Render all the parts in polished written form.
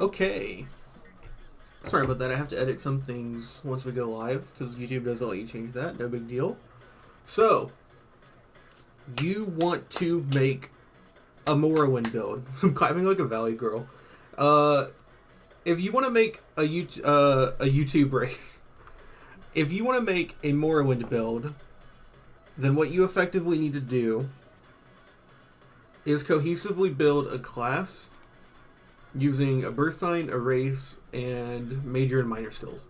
Okay. Sorry about that. I have to edit some things once we go live because YouTube doesn't let you change that. No big deal. So, you want to make a Morrowind build. I'm clapping like a Valley girl. Uh, if you want to make a YouTube race, if you want to make a Morrowind build, then what you effectively need to do is cohesively build a class using a birth sign, a race, and major and minor skills.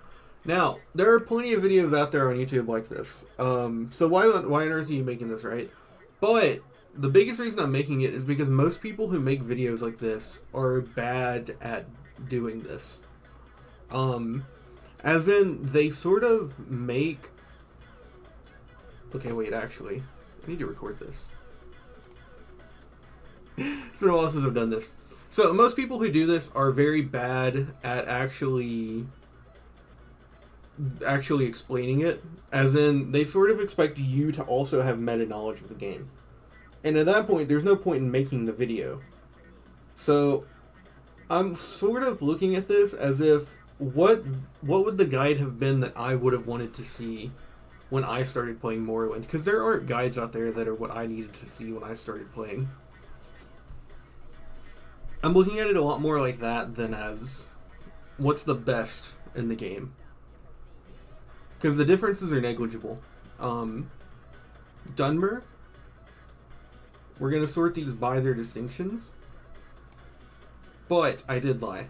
Now, there are plenty of videos out there on YouTube like this. So why on earth are you making this, right? But the biggest reason I'm making it is because most people who make videos like this are bad at doing this. As in, they sort of make... Okay, wait, actually. I need to record this. It's been a while since I've done this. So, most people who do this are very bad at actually explaining it. As in, they sort of expect you to also have meta knowledge of the game. And at that point, there's no point in making the video. So, I'm sort of looking at this as if, what would the guide have been that I would have wanted to see when I started playing Morrowind? Because there aren't guides out there that are what I needed to see when I started playing. I'm looking at it a lot more like that than as what's the best in the game. Because the differences are negligible. Dunmer, we're going to sort these by their distinctions. But I did lie.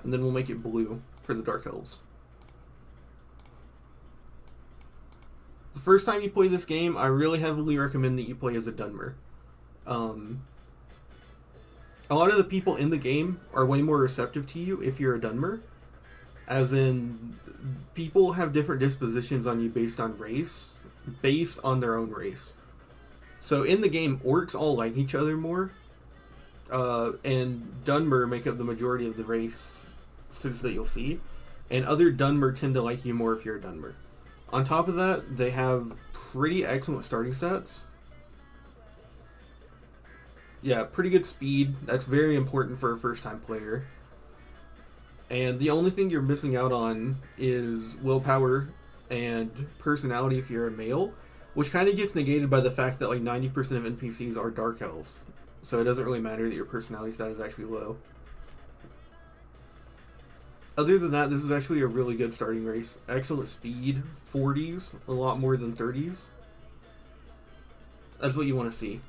And then we'll make it blue for the Dark Elves. The first time you play this game, I really heavily recommend that you play as a Dunmer. A lot of the people in the game are way more receptive to you if you're a Dunmer. As in, people have different dispositions on you based on race, based on their own race. So in the game, orcs all like each other more, and Dunmer make up the majority of the races that you'll see, and other Dunmer tend to like you more if you're a Dunmer. On top of that, they have pretty excellent starting stats. Yeah, pretty good speed. That's very important for a first-time player. And the only thing you're missing out on is willpower and personality if you're a male, which kind of gets negated by the fact that like 90% of NPCs are Dark Elves. So it doesn't really matter that your personality stat is actually low. Other than that, this is actually a really good starting race. Excellent speed, 40s, a lot more than 30s. That's what you want to see.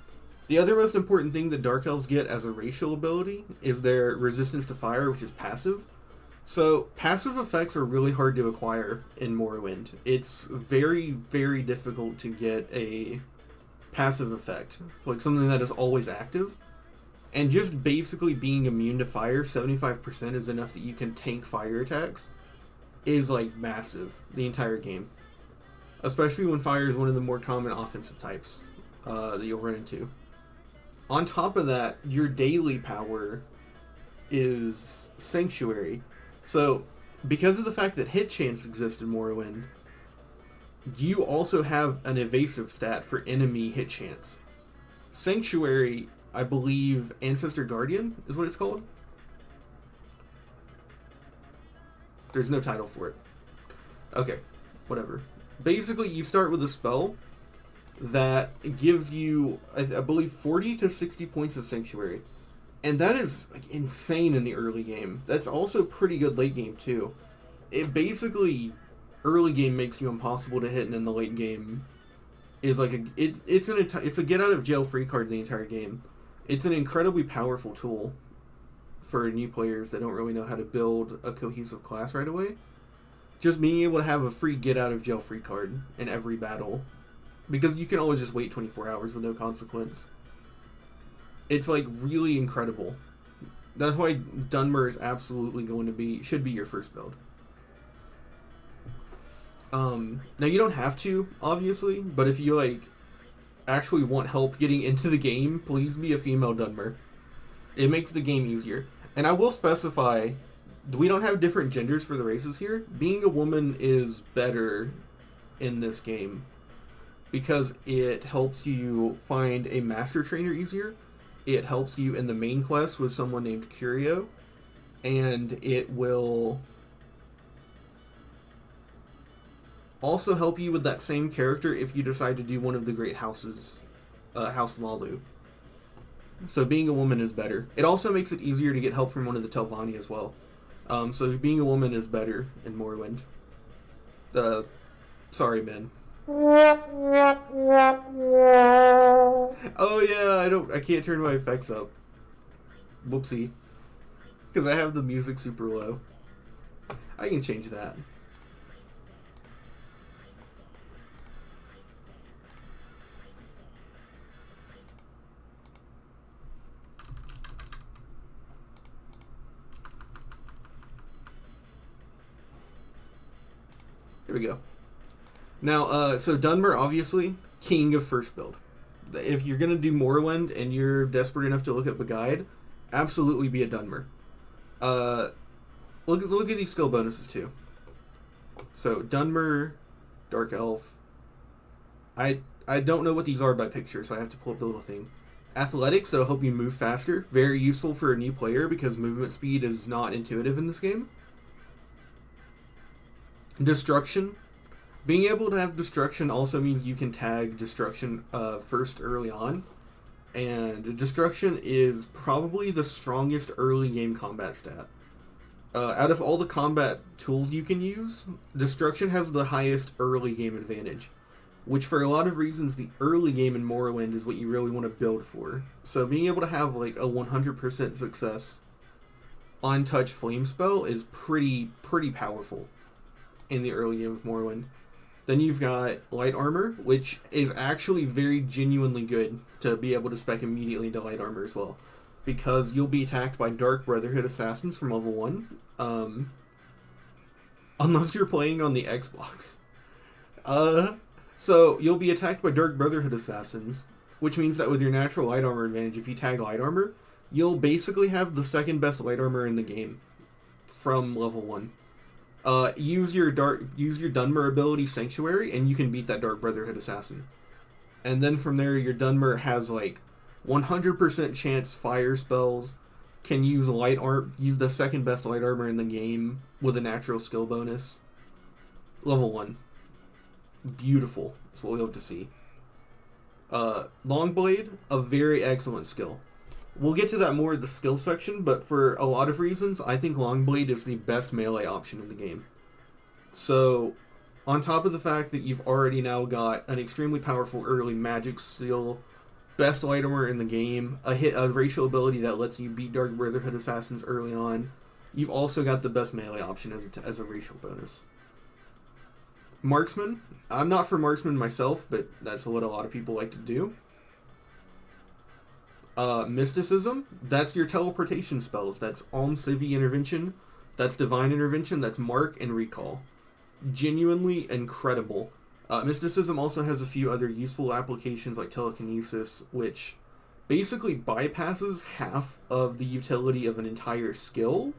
The other most important thing that Dark Elves get as a racial ability is their resistance to fire, which is passive. So, passive effects are really hard to acquire in Morrowind. It's very, very difficult to get a passive effect, like something that is always active. And just basically being immune to fire, 75% is enough that you can tank fire attacks, is like massive the entire game. Especially when fire is one of the more common offensive types that you'll run into. On top of that, your daily power is Sanctuary. So, because of the fact that hit chance exists in Morrowind, you also have an evasive stat for enemy hit chance. Sanctuary, I believe, Ancestor Guardian is what it's called. There's no title for it. Okay, whatever. Basically, you start with a spell that gives you, I believe, 40 to 60 points of Sanctuary. And that is like insane in the early game. That's also pretty good late game, too. It basically, early game makes you impossible to hit, and in the late game is like it's a get out of jail free card in the entire game. It's an incredibly powerful tool for new players that don't really know how to build a cohesive class right away. Just being able to have a free get out of jail free card in every battle, because you can always just wait 24 hours with no consequence. It's like really incredible. That's why Dunmer is absolutely should be your first build. Now you don't have to, obviously, but if you like actually want help getting into the game, please be a female Dunmer. It makes the game easier. And I will specify, we don't have different genders for the races here. Being a woman is better in this game because it helps you find a master trainer easier. It helps you in the main quest with someone named Curio, and it will also help you with that same character if you decide to do one of the great houses, House Lalu. So being a woman is better. It also makes it easier to get help from one of the Telvanni as well. So being a woman is better in Morrowind. Sorry, men. Oh yeah, I can't turn my effects up. Whoopsie. Because I have the music super low. I can change that. Here we go. Now, so Dunmer, obviously, king of first build. If you're going to do Morrowind and you're desperate enough to look up a guide, absolutely be a Dunmer. Look at these skill bonuses, too. So, Dunmer, Dark Elf. I don't know what these are by picture, so I have to pull up the little thing. Athletics, that'll help you move faster. Very useful for a new player because movement speed is not intuitive in this game. Destruction. Being able to have Destruction also means you can tag Destruction first early on. And Destruction is probably the strongest early game combat stat. Out of all the combat tools you can use, Destruction has the highest early game advantage. Which for a lot of reasons, the early game in Morrowind is what you really want to build for. So being able to have like a 100% success on touch flame spell is pretty powerful in the early game of Morrowind. Then you've got light armor, which is actually very genuinely good to be able to spec immediately into light armor as well. Because you'll be attacked by Dark Brotherhood assassins from level 1. Unless you're playing on the Xbox. So you'll be attacked by Dark Brotherhood assassins, which means that with your natural light armor advantage, if you tag light armor, you'll basically have the second best light armor in the game from level 1. Use your Dunmer ability Sanctuary, and you can beat that Dark Brotherhood assassin. And then from there, your Dunmer has like 100% chance fire spells, can use use the second best light armor in the game with a natural skill bonus. Level 1. Beautiful. That's what we hope to see. Longblade, a very excellent skill. We'll get to that more in the skill section, but for a lot of reasons, I think Longblade is the best melee option in the game. So, on top of the fact that you've already now got an extremely powerful early magic skill, best light armor in the game, a racial ability that lets you beat Dark Brotherhood assassins early on, you've also got the best melee option as a racial bonus. Marksman. I'm not for Marksman myself, but that's what a lot of people like to do. Mysticism, that's your teleportation spells. That's Alm Civi Intervention, that's Divine Intervention, that's Mark, and Recall. Genuinely incredible. Mysticism also has a few other useful applications like Telekinesis, which basically bypasses half of the utility of an entire skill,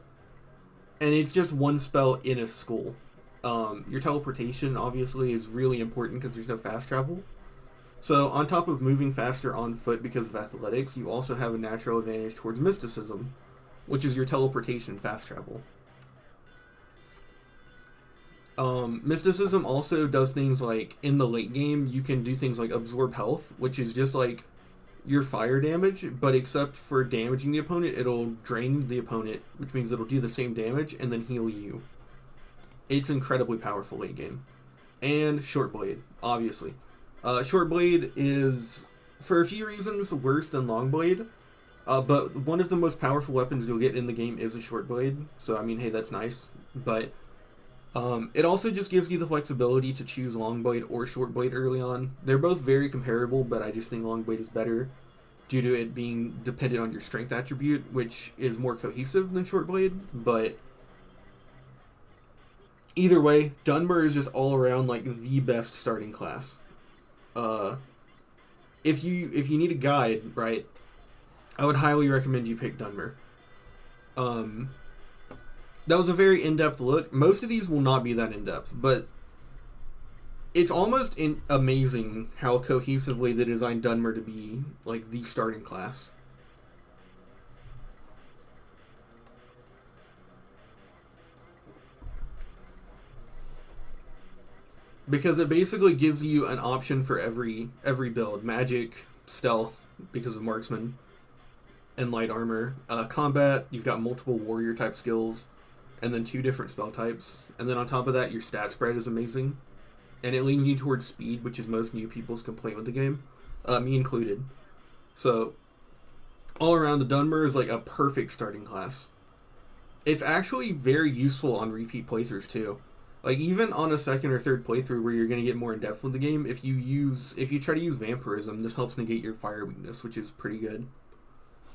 and it's just one spell in a school. Your teleportation, obviously, is really important because there's no fast travel. So, on top of moving faster on foot because of athletics, you also have a natural advantage towards Mysticism, which is your teleportation fast travel. Mysticism also does things like, in the late game, you can do things like Absorb Health, which is just like your fire damage, but except for damaging the opponent, it'll drain the opponent, which means it'll do the same damage and then heal you. It's incredibly powerful late game. And Shortblade, obviously. Shortblade is, for a few reasons, worse than Longblade, but one of the most powerful weapons you'll get in the game is a Shortblade, so I mean, hey, that's nice, but it also just gives you the flexibility to choose Longblade or Shortblade early on. They're both very comparable, but I just think Longblade is better due to it being dependent on your strength attribute, which is more cohesive than Shortblade, but either way, Dunmer is just all around like the best starting class. If you need a guide, right, I would highly recommend you pick Dunmer. That was a very in-depth look. Most of these will not be that in-depth, but It's almost amazing how cohesively they designed Dunmer to be like the starting class. Because it basically gives you an option for every build: magic, stealth because of marksman, and light armor. Combat, you've got multiple warrior type skills, and then 2 different spell types. And then on top of that, your stat spread is amazing, and it leans you towards speed, which is most new people's complaint with the game, me included. So all around, the Dunmer is like a perfect starting class. It's actually very useful on repeat playthroughs too. Like, even on a second or third playthrough where you're going to get more in depth with the game, if you try to use vampirism, this helps negate your fire weakness, which is pretty good.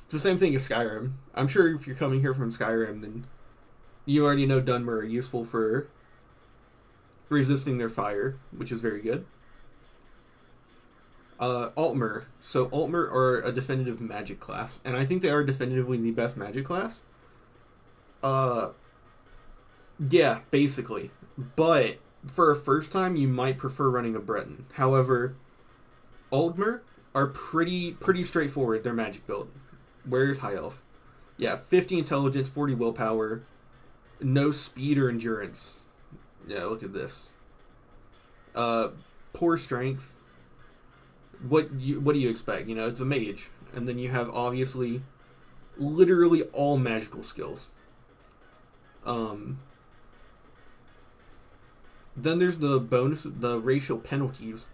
It's the same thing as Skyrim. I'm sure if you're coming here from Skyrim, then you already know Dunmer are useful for resisting their fire, which is very good. Altmer. So Altmer are a definitive magic class, and I think they are definitively the best magic class. Yeah, basically. But for a first time, you might prefer running a Breton. However, Altmer are pretty straightforward, their magic build. Where's High Elf? Yeah, 50 intelligence, 40 willpower, no speed or endurance. Yeah, look at this. Poor strength. What do you expect? You know, it's a mage. And then you have, obviously, literally all magical skills. Then there's the racial penalties.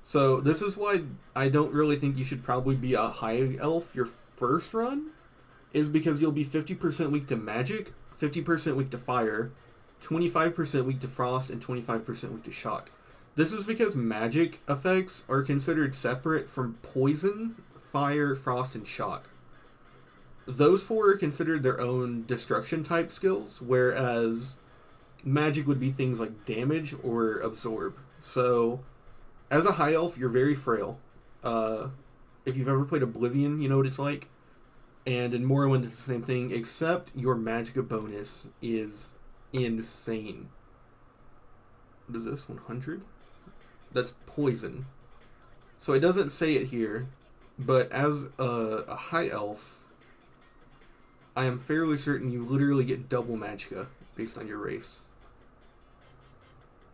So this is why I don't really think you should probably be a high elf your first run, is because you'll be 50% weak to magic, 50% weak to fire, 25% weak to frost, and 25% weak to shock. This is because magic effects are considered separate from poison, fire, frost, and shock. Those 4 are considered their own destruction type skills, whereas magic would be things like damage or absorb. So, as a high elf, you're very frail. If you've ever played Oblivion, you know what it's like. And in Morrowind, it's the same thing, except your magicka bonus is insane. What is this, 100? That's poison. So it doesn't say it here, but as a high elf, I am fairly certain you literally get double magicka based on your race.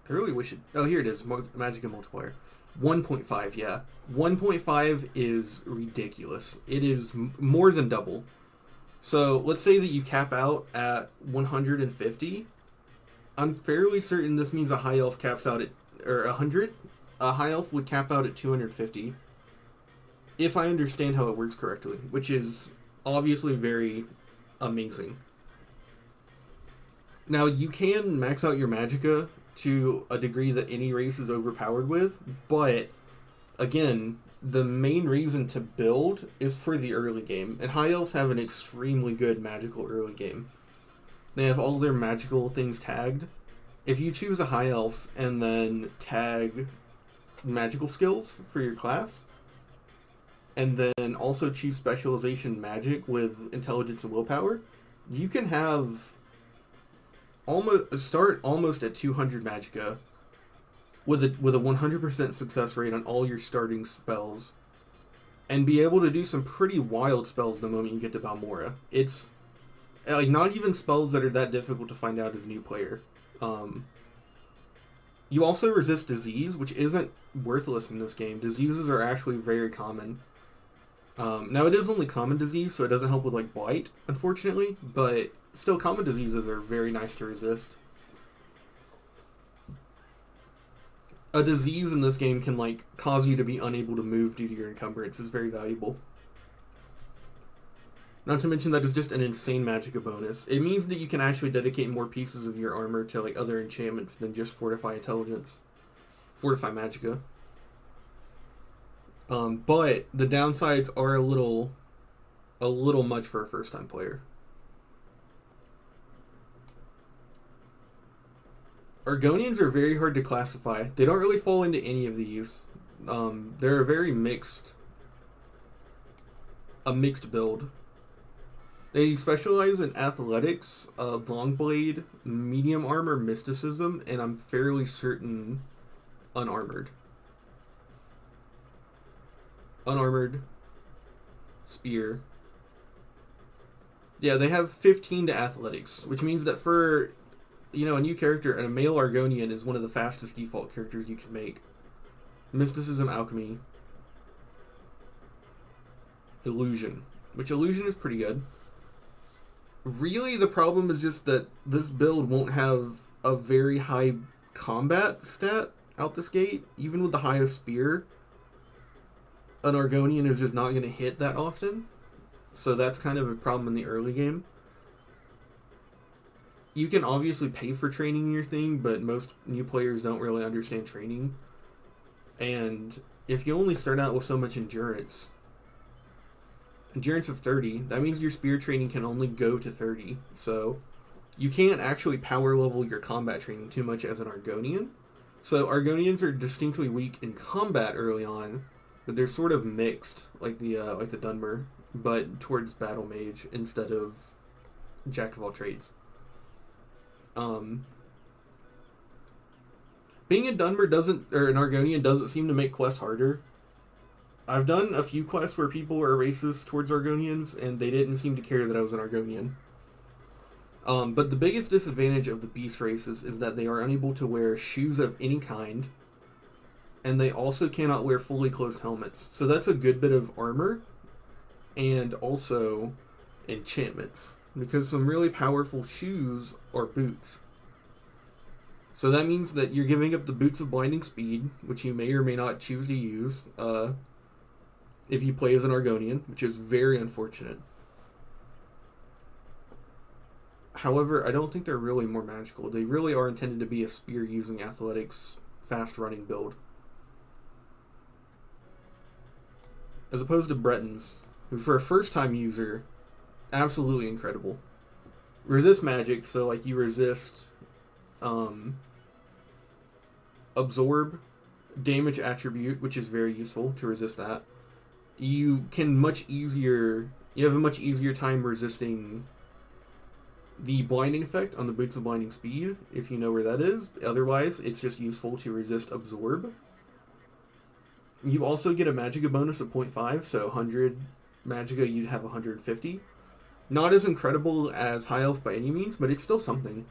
I really wish it... Oh, here it is. Magicka multiplier. 1.5, yeah. 1.5 is ridiculous. It is more than double. So, let's say that you cap out at 150. I'm fairly certain this means a high elf caps out at... Or 100? A high elf would cap out at 250. If I understand how it works correctly. Which is obviously very amazing. Now, you can max out your magicka to a degree that any race is overpowered with, but again, the main reason to build is for the early game, and high elves have an extremely good magical early game. They have all their magical things tagged. If you choose a high elf and then tag magical skills for your class, and then also choose specialization magic with intelligence and willpower, you can have almost at 200 magicka with a 100% success rate on all your starting spells, and be able to do some pretty wild spells the moment you get to Balmora. It's like not even spells that are that difficult to find out as a new player. You also resist disease, which isn't worthless in this game. Diseases are actually very common. Now it is only common disease, so it doesn't help with like blight, unfortunately, but still, common diseases are very nice to resist. A disease in this game can, like, cause you to be unable to move due to your encumbrance. Is very valuable. Not to mention that it's just an insane magicka bonus. It means that you can actually dedicate more pieces of your armor to, like, other enchantments than just Fortify Intelligence. Fortify magicka. But the downsides are a little much for a first-time player. Argonians are very hard to classify. They don't really fall into any of these. They're a very mixed build. They specialize in athletics, longblade, medium armor, mysticism, and I'm fairly certain unarmored. Unarmored, spear. Yeah, they have 15 to athletics, which means that for, a new character, and a male Argonian is one of the fastest default characters you can make. Mysticism, alchemy, illusion, which illusion is pretty good. Really, the problem is just that this build won't have a very high combat stat out this gate. Even with the highest spear, an Argonian is just not going to hit that often. So that's kind of a problem in the early game. You can obviously pay for training in your thing, but most new players don't really understand training. And if you only start out with so much endurance of 30, that means your spear training can only go to 30. So you can't actually power level your combat training too much as an Argonian. So Argonians are distinctly weak in combat early on, but they're sort of mixed, like the Dunmer, but towards battle mage instead of jack of all trades. Being a Dunmer or an Argonian doesn't seem to make quests harder. I've done a few quests where people are racist towards Argonians, and they didn't seem to care that I was an Argonian. But the biggest disadvantage of the beast races is that they are unable to wear shoes of any kind, and they also cannot wear fully closed helmets. So that's a good bit of armor, and also enchantments, because some really powerful shoes are boots. So that means that you're giving up the boots of blinding speed, which you may or may not choose to use if you play as an Argonian, which is very unfortunate. However, I don't think they're really more magical. They really are intended to be a spear-using athletics, fast-running build. As opposed to Bretons, who for a first-time user, absolutely incredible. Resist magic, so like you resist absorb, damage attribute, which is very useful to resist that. You have a much easier time resisting the blinding effect on the boots of blinding speed, if you know where that is. Otherwise, it's just useful to resist absorb. You also get a magicka bonus of 0.5, so 100 magicka, you'd have 150. Not as incredible as High Elf by any means, but it's still something.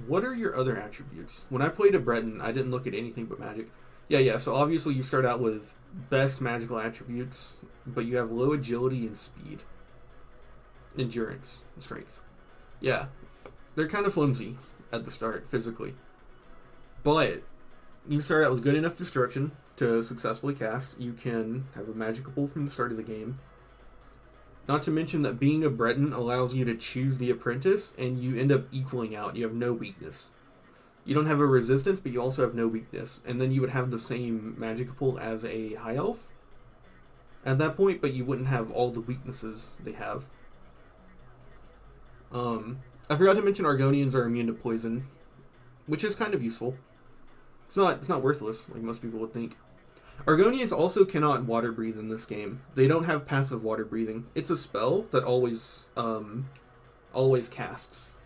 What are your other attributes? When I played a Breton, I didn't look at anything but magic. Yeah, so obviously you start out with best magical attributes, but you have low agility and speed. Endurance and strength. Yeah, they're kind of flimsy at the start, physically. But you start out with good enough destruction to successfully cast. You can have a magical pull from the start of the game. Not to mention that being a Breton allows you to choose the apprentice, and you end up equaling out. You have no weakness. You don't have a resistance, but you also have no weakness. And then you would have the same magic pull as a High Elf at that point, but you wouldn't have all the weaknesses they have. I forgot to mention Argonians are immune to poison, which is kind of useful. It's not worthless, like most people would think. Argonians also cannot water breathe in this game. They don't have passive water breathing. It's a spell that always casts,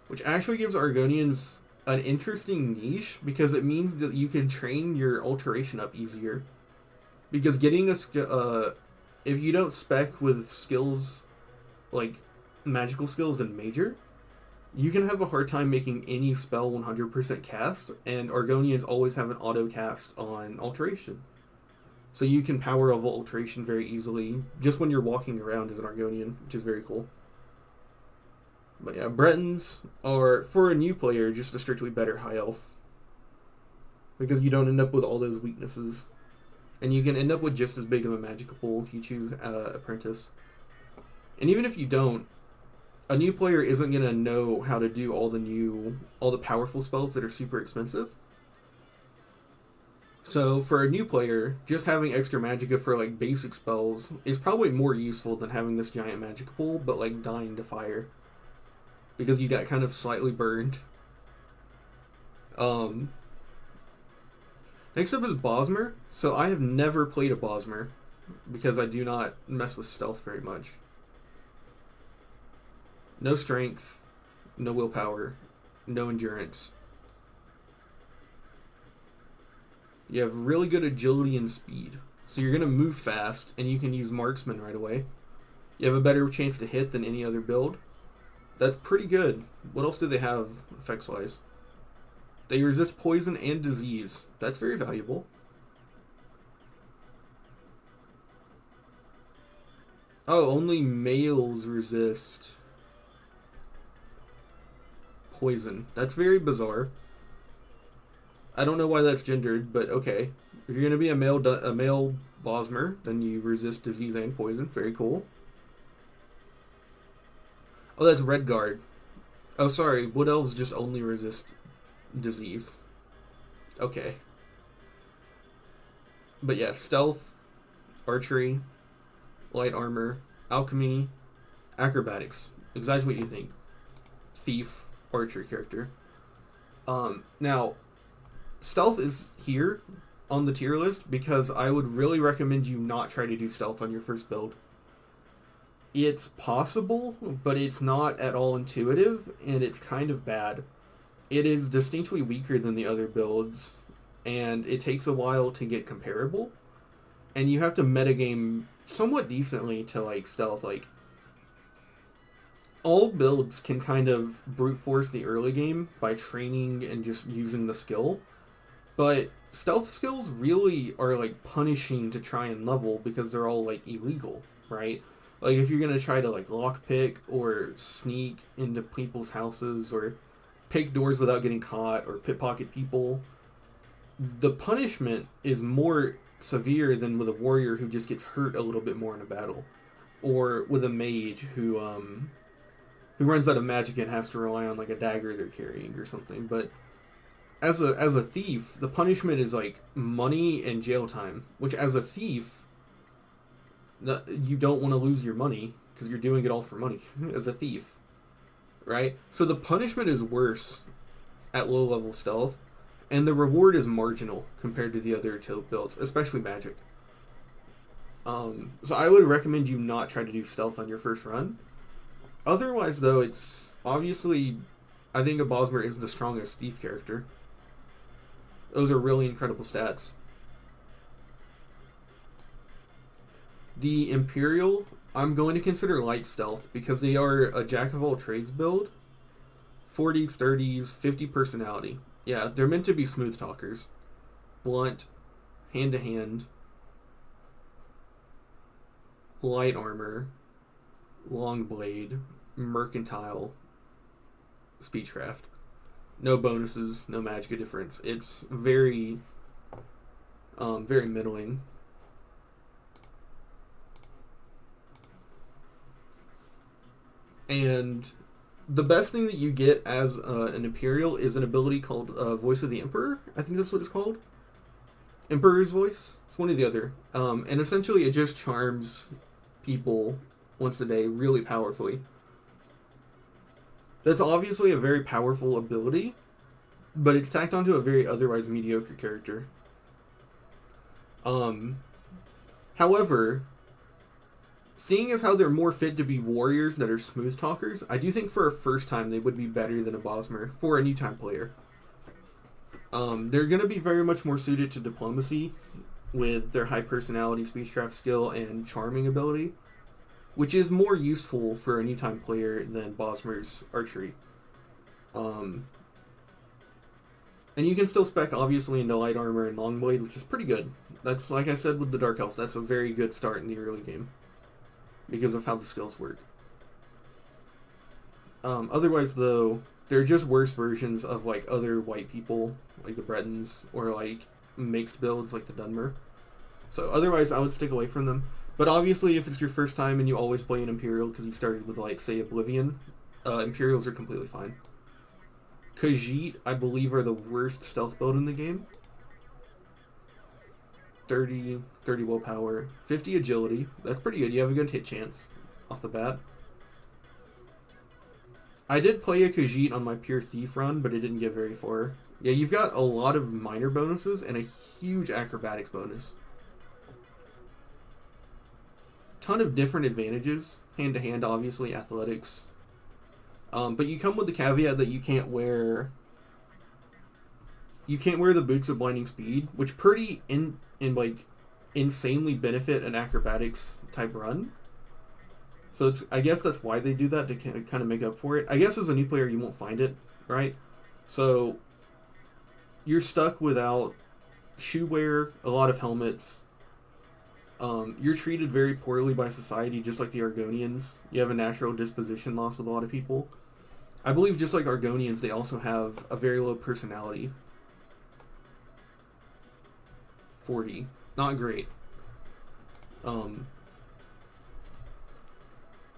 which actually gives Argonians an interesting niche, because it means that you can train your alteration up easier. Because getting if you don't spec with skills like magical skills in Major, you can have a hard time making any spell 100% cast, and Argonians always have an auto cast on Alteration. So you can power level Alteration very easily, just when you're walking around as an Argonian, which is very cool. But yeah, Bretons are, for a new player, just a strictly better High Elf, because you don't end up with all those weaknesses. And you can end up with just as big of a magical pool if you choose Apprentice. And even if you don't, a new player isn't going to know how to do all the powerful spells that are super expensive. So for a new player, just having extra magicka for like basic spells is probably more useful than having this giant magic pool, but like dying to fire, because you got kind of slightly burned. Next up is Bosmer. So I have never played a Bosmer, because I do not mess with stealth very much. No strength, no willpower, no endurance. You have really good agility and speed. So you're going to move fast, and you can use marksman right away. You have a better chance to hit than any other build. That's pretty good. What else do they have effects-wise? They resist poison and disease. That's very valuable. Oh, only males resist poison. That's very bizarre. I don't know why that's gendered, but okay. If you're gonna be a male Bosmer, then you resist disease and poison. Very cool. Oh, that's Redguard. Oh, sorry. Wood Elves just only resist disease. Okay. But yeah, stealth, archery, light armor, alchemy, acrobatics. Exactly what you think. Thief, archer character. Now, stealth is here on the tier list because I would really recommend you not try to do stealth on your first build. It's possible, but it's not at all intuitive, and it's kind of bad. It is distinctly weaker than the other builds, and it takes a while to get comparable, and you have to metagame somewhat decently to, like, stealth. Like, all builds can kind of brute force the early game by training and just using the skill, but stealth skills really are, like, punishing to try and level because they're all, like, illegal, right? Like, if you're going to try to, like, lockpick or sneak into people's houses or pick doors without getting caught or pickpocket people, the punishment is more severe than with a warrior who just gets hurt a little bit more in a battle. Or with a mage who runs out of magic and has to rely on, like, a dagger they're carrying or something. But as a thief, the punishment is, like, money and jail time, which as a thief, you don't want to lose your money because you're doing it all for money as a thief, right? So the punishment is worse at low level stealth, and the reward is marginal compared to the other tilt builds, especially magic. So I would recommend you not try to do stealth on your first run. Otherwise, though, it's obviously, I think a Bosmer is the strongest thief character. Those are really incredible stats. The Imperial, I'm going to consider light stealth because they are a jack of all trades build. 40s, 30s, 50 personality. Yeah, they're meant to be smooth talkers. Blunt, hand to hand, light armor, long blade, mercantile, speechcraft. No bonuses, no magic difference. It's very middling. And the best thing that you get as an Imperial is an ability called Voice of the Emperor. I think that's what it's called. Emperor's Voice. It's one or the other. And essentially it just charms people once a day really powerfully. That's obviously a very powerful ability, but it's tacked onto a very otherwise mediocre character. However, seeing as how they're more fit to be warriors that are smooth talkers, I do think for a first time they would be better than a Bosmer for a new time player. They're going to be very much more suited to diplomacy with their high personality, speechcraft skill, and charming ability, which is more useful for a new time player than Bosmer's archery. And you can still spec obviously into light armor and long blade, which is pretty good. That's, like I said with the Dark Elf, that's a very good start in the early game because of how the skills work. Otherwise, though, they're just worse versions of, like, other white people, like the Bretons, or, like, mixed builds like the Dunmer. So otherwise, I would stick away from them. But obviously, if it's your first time and you always play an Imperial because you started with, like, say, Oblivion, Imperials are completely fine. Khajiit, I believe, are the worst stealth build in the game. 30 willpower, 50 agility. That's pretty good. You have a good hit chance off the bat. I did play a Khajiit on my pure thief run, but it didn't get very far. Yeah, you've got a lot of minor bonuses and a huge acrobatics bonus. Ton of different advantages. Hand to hand, obviously, athletics. But you come with the caveat that you can't wear the boots of blinding speed, which pretty in like insanely benefit an acrobatics type run. So I guess that's why they do that, to kind of make up for it. I guess as a new player you won't find it, right? So you're stuck without shoe wear, a lot of helmets. You're treated very poorly by society, just like the Argonians. You have a natural disposition loss with a lot of people. I believe just like Argonians, they also have a very low personality. 40. Not great.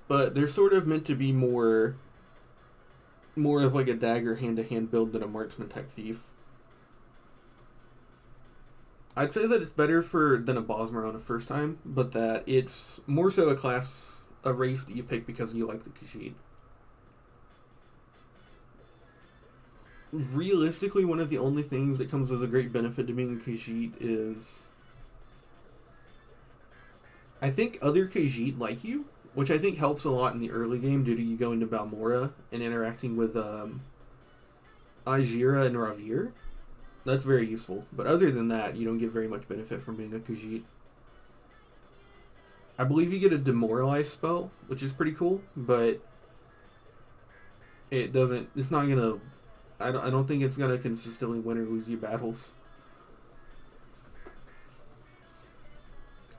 But they're sort of meant to be more of like a dagger hand-to-hand build than a marksman type thief. I'd say that it's better than a Bosmer on a first time, but that it's more so a race that you pick because you like the Khajiit. Realistically, one of the only things that comes as a great benefit to being a Khajiit is I think other Khajiit like you, which I think helps a lot in the early game due to you going to Balmora and interacting with Ajira and Ravir. That's very useful. But other than that, you don't get very much benefit from being a Khajiit. I believe you get a Demoralize spell, which is pretty cool, but it's not going to... I don't think it's going to consistently win or lose you battles.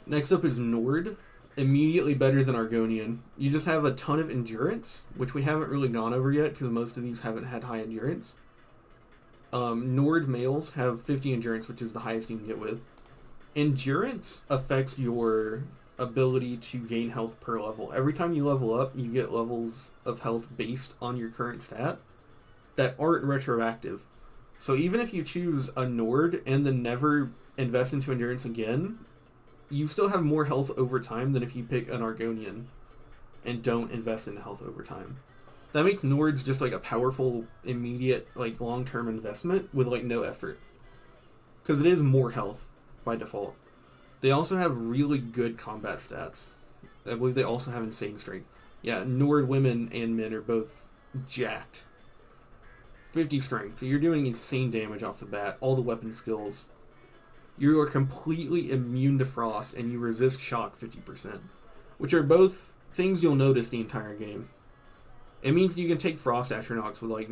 Next up is Nord. Immediately better than Argonian. You just have a ton of endurance, which we haven't really gone over yet because most of these haven't had high endurance. Nord males have 50 endurance, which is the highest you can get with. Endurance affects your ability to gain health per level. Every time you level up, you get levels of health based on your current stat that aren't retroactive. So even if you choose a Nord and then never invest into endurance again, you still have more health over time than if you pick an Argonian and don't invest in health over time. That makes Nords just like a powerful, immediate, like long-term investment with like no effort. Because it is more health by default. They also have really good combat stats. I believe they also have insane strength. Yeah, Nord women and men are both jacked. 50 strength, so you're doing insane damage off the bat. All the weapon skills. You are completely immune to frost, and you resist shock 50%. Which are both things you'll notice the entire game. It means you can take frost astronauts with like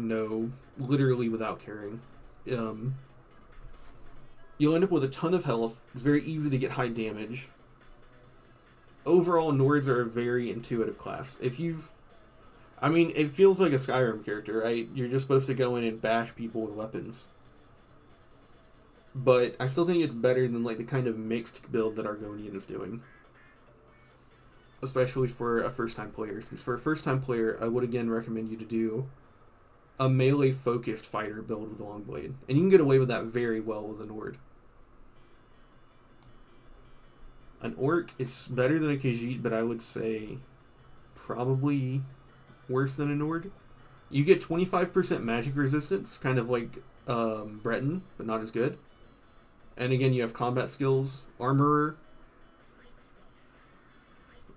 literally without caring. You'll end up with a ton of health. It's very easy to get high damage. Overall, Nords are a very intuitive class. It feels like a Skyrim character, right? You're just supposed to go in and bash people with weapons. But I still think it's better than like the kind of mixed build that Argonian is doing. Especially for a first-time player. Since for a first-time player, I would again recommend you to do a melee-focused fighter build with Longblade. And you can get away with that very well with an Nord. An Orc, it's better than a Khajiit, but I would say probably worse than a Nord. You get 25% magic resistance, kind of like Breton, but not as good. And again, you have combat skills, Armorer,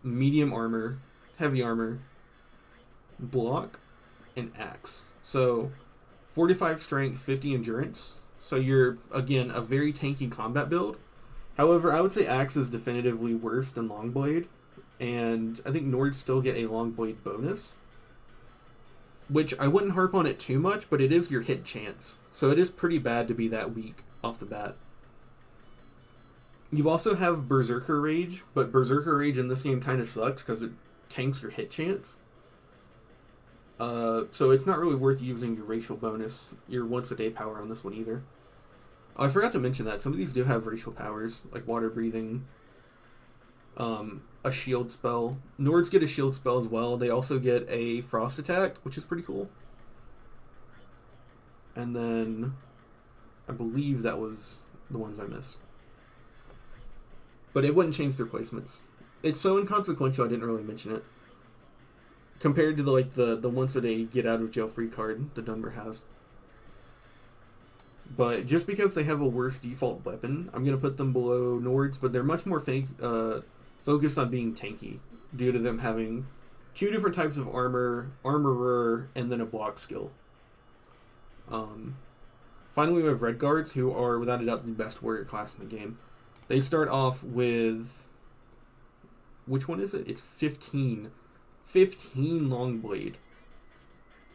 medium armor, heavy armor, block, and axe. So 45 strength, 50 endurance. So you're, again, a very tanky combat build. However, I would say axe is definitively worse than Longblade. And I think Nords still get a Longblade bonus. Which I wouldn't harp on it too much, but it is your hit chance. So it is pretty bad to be that weak off the bat. You also have Berserker Rage, but Berserker Rage in this game kind of sucks because it tanks your hit chance. So it's not really worth using your racial bonus, your once-a-day power on this one either. Oh, I forgot to mention that. Some of these do have racial powers, like water breathing, a shield spell. Nords get a shield spell as well. They also get a frost attack, which is pretty cool. And then I believe that was the ones I missed. But it wouldn't change their placements. It's so inconsequential I didn't really mention it. Compared to the once a day get out of jail free card that Dunmer has. But just because they have a worse default weapon, I'm going to put them below Nords, but they're much more focused on being tanky due to them having two different types of armor, armorer, and then a block skill. Finally, we have Red Guards, who are without a doubt the best warrior class in the game. They start off with, which one is it? It's 15. 15 long blade.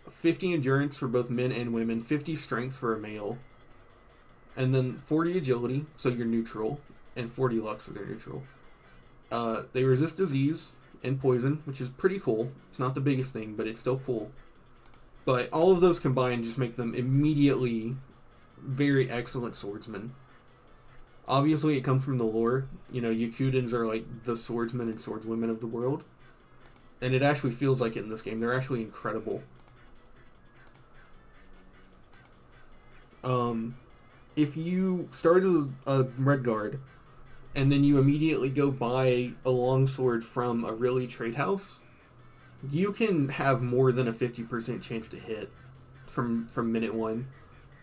50 endurance for both men and women, 50 strength for a male, and then 40 agility, so you're neutral, and 40 luck, so they're neutral. They resist disease and poison, which is pretty cool. It's not the biggest thing, but it's still cool. But all of those combined just make them immediately very excellent swordsmen. Obviously, it comes from the lore. You know, Yakudans are like the swordsmen and swordswomen of the world. And it actually feels like it in this game. They're actually incredible. If you start a Red Guard, and then you immediately go buy a longsword from a really trade house, you can have more than a 50% chance to hit from minute one,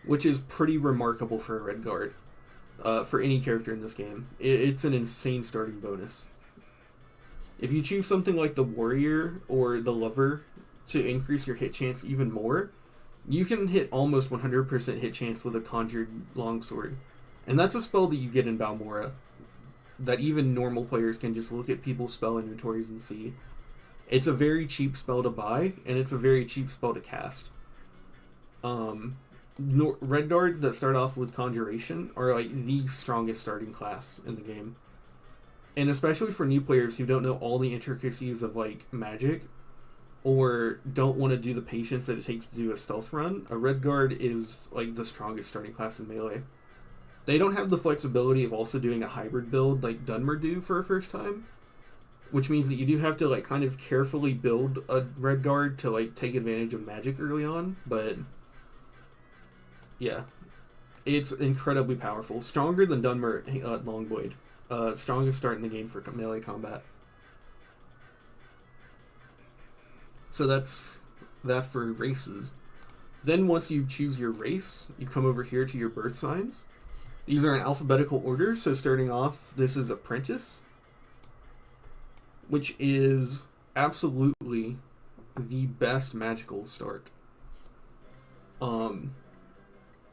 which is pretty remarkable for a Red Guard. For any character in this game. It's an insane starting bonus. If you choose something like the Warrior or the Lover to increase your hit chance even more, you can hit almost 100% hit chance with a Conjured Longsword. And that's a spell that you get in Balmora, that even normal players can just look at people's spell inventories and see. It's a very cheap spell to buy, and it's a very cheap spell to cast. Red Guards that start off with Conjuration are like the strongest starting class in the game. And especially for new players who don't know all the intricacies of like magic, or don't want to do the patience that it takes to do a stealth run, a Red Guard is like the strongest starting class in Melee. They don't have the flexibility of also doing a hybrid build like Dunmer do for a first time, which means that you do have to like kind of carefully build a Red Guard to like take advantage of magic early on, but yeah, it's incredibly powerful. Stronger than Dunmer Longblade. Strongest start in the game for melee combat. So that's that for races. Then once you choose your race, you come over here to your birth signs. These are in alphabetical order, so starting off, this is Apprentice, which is absolutely the best magical start.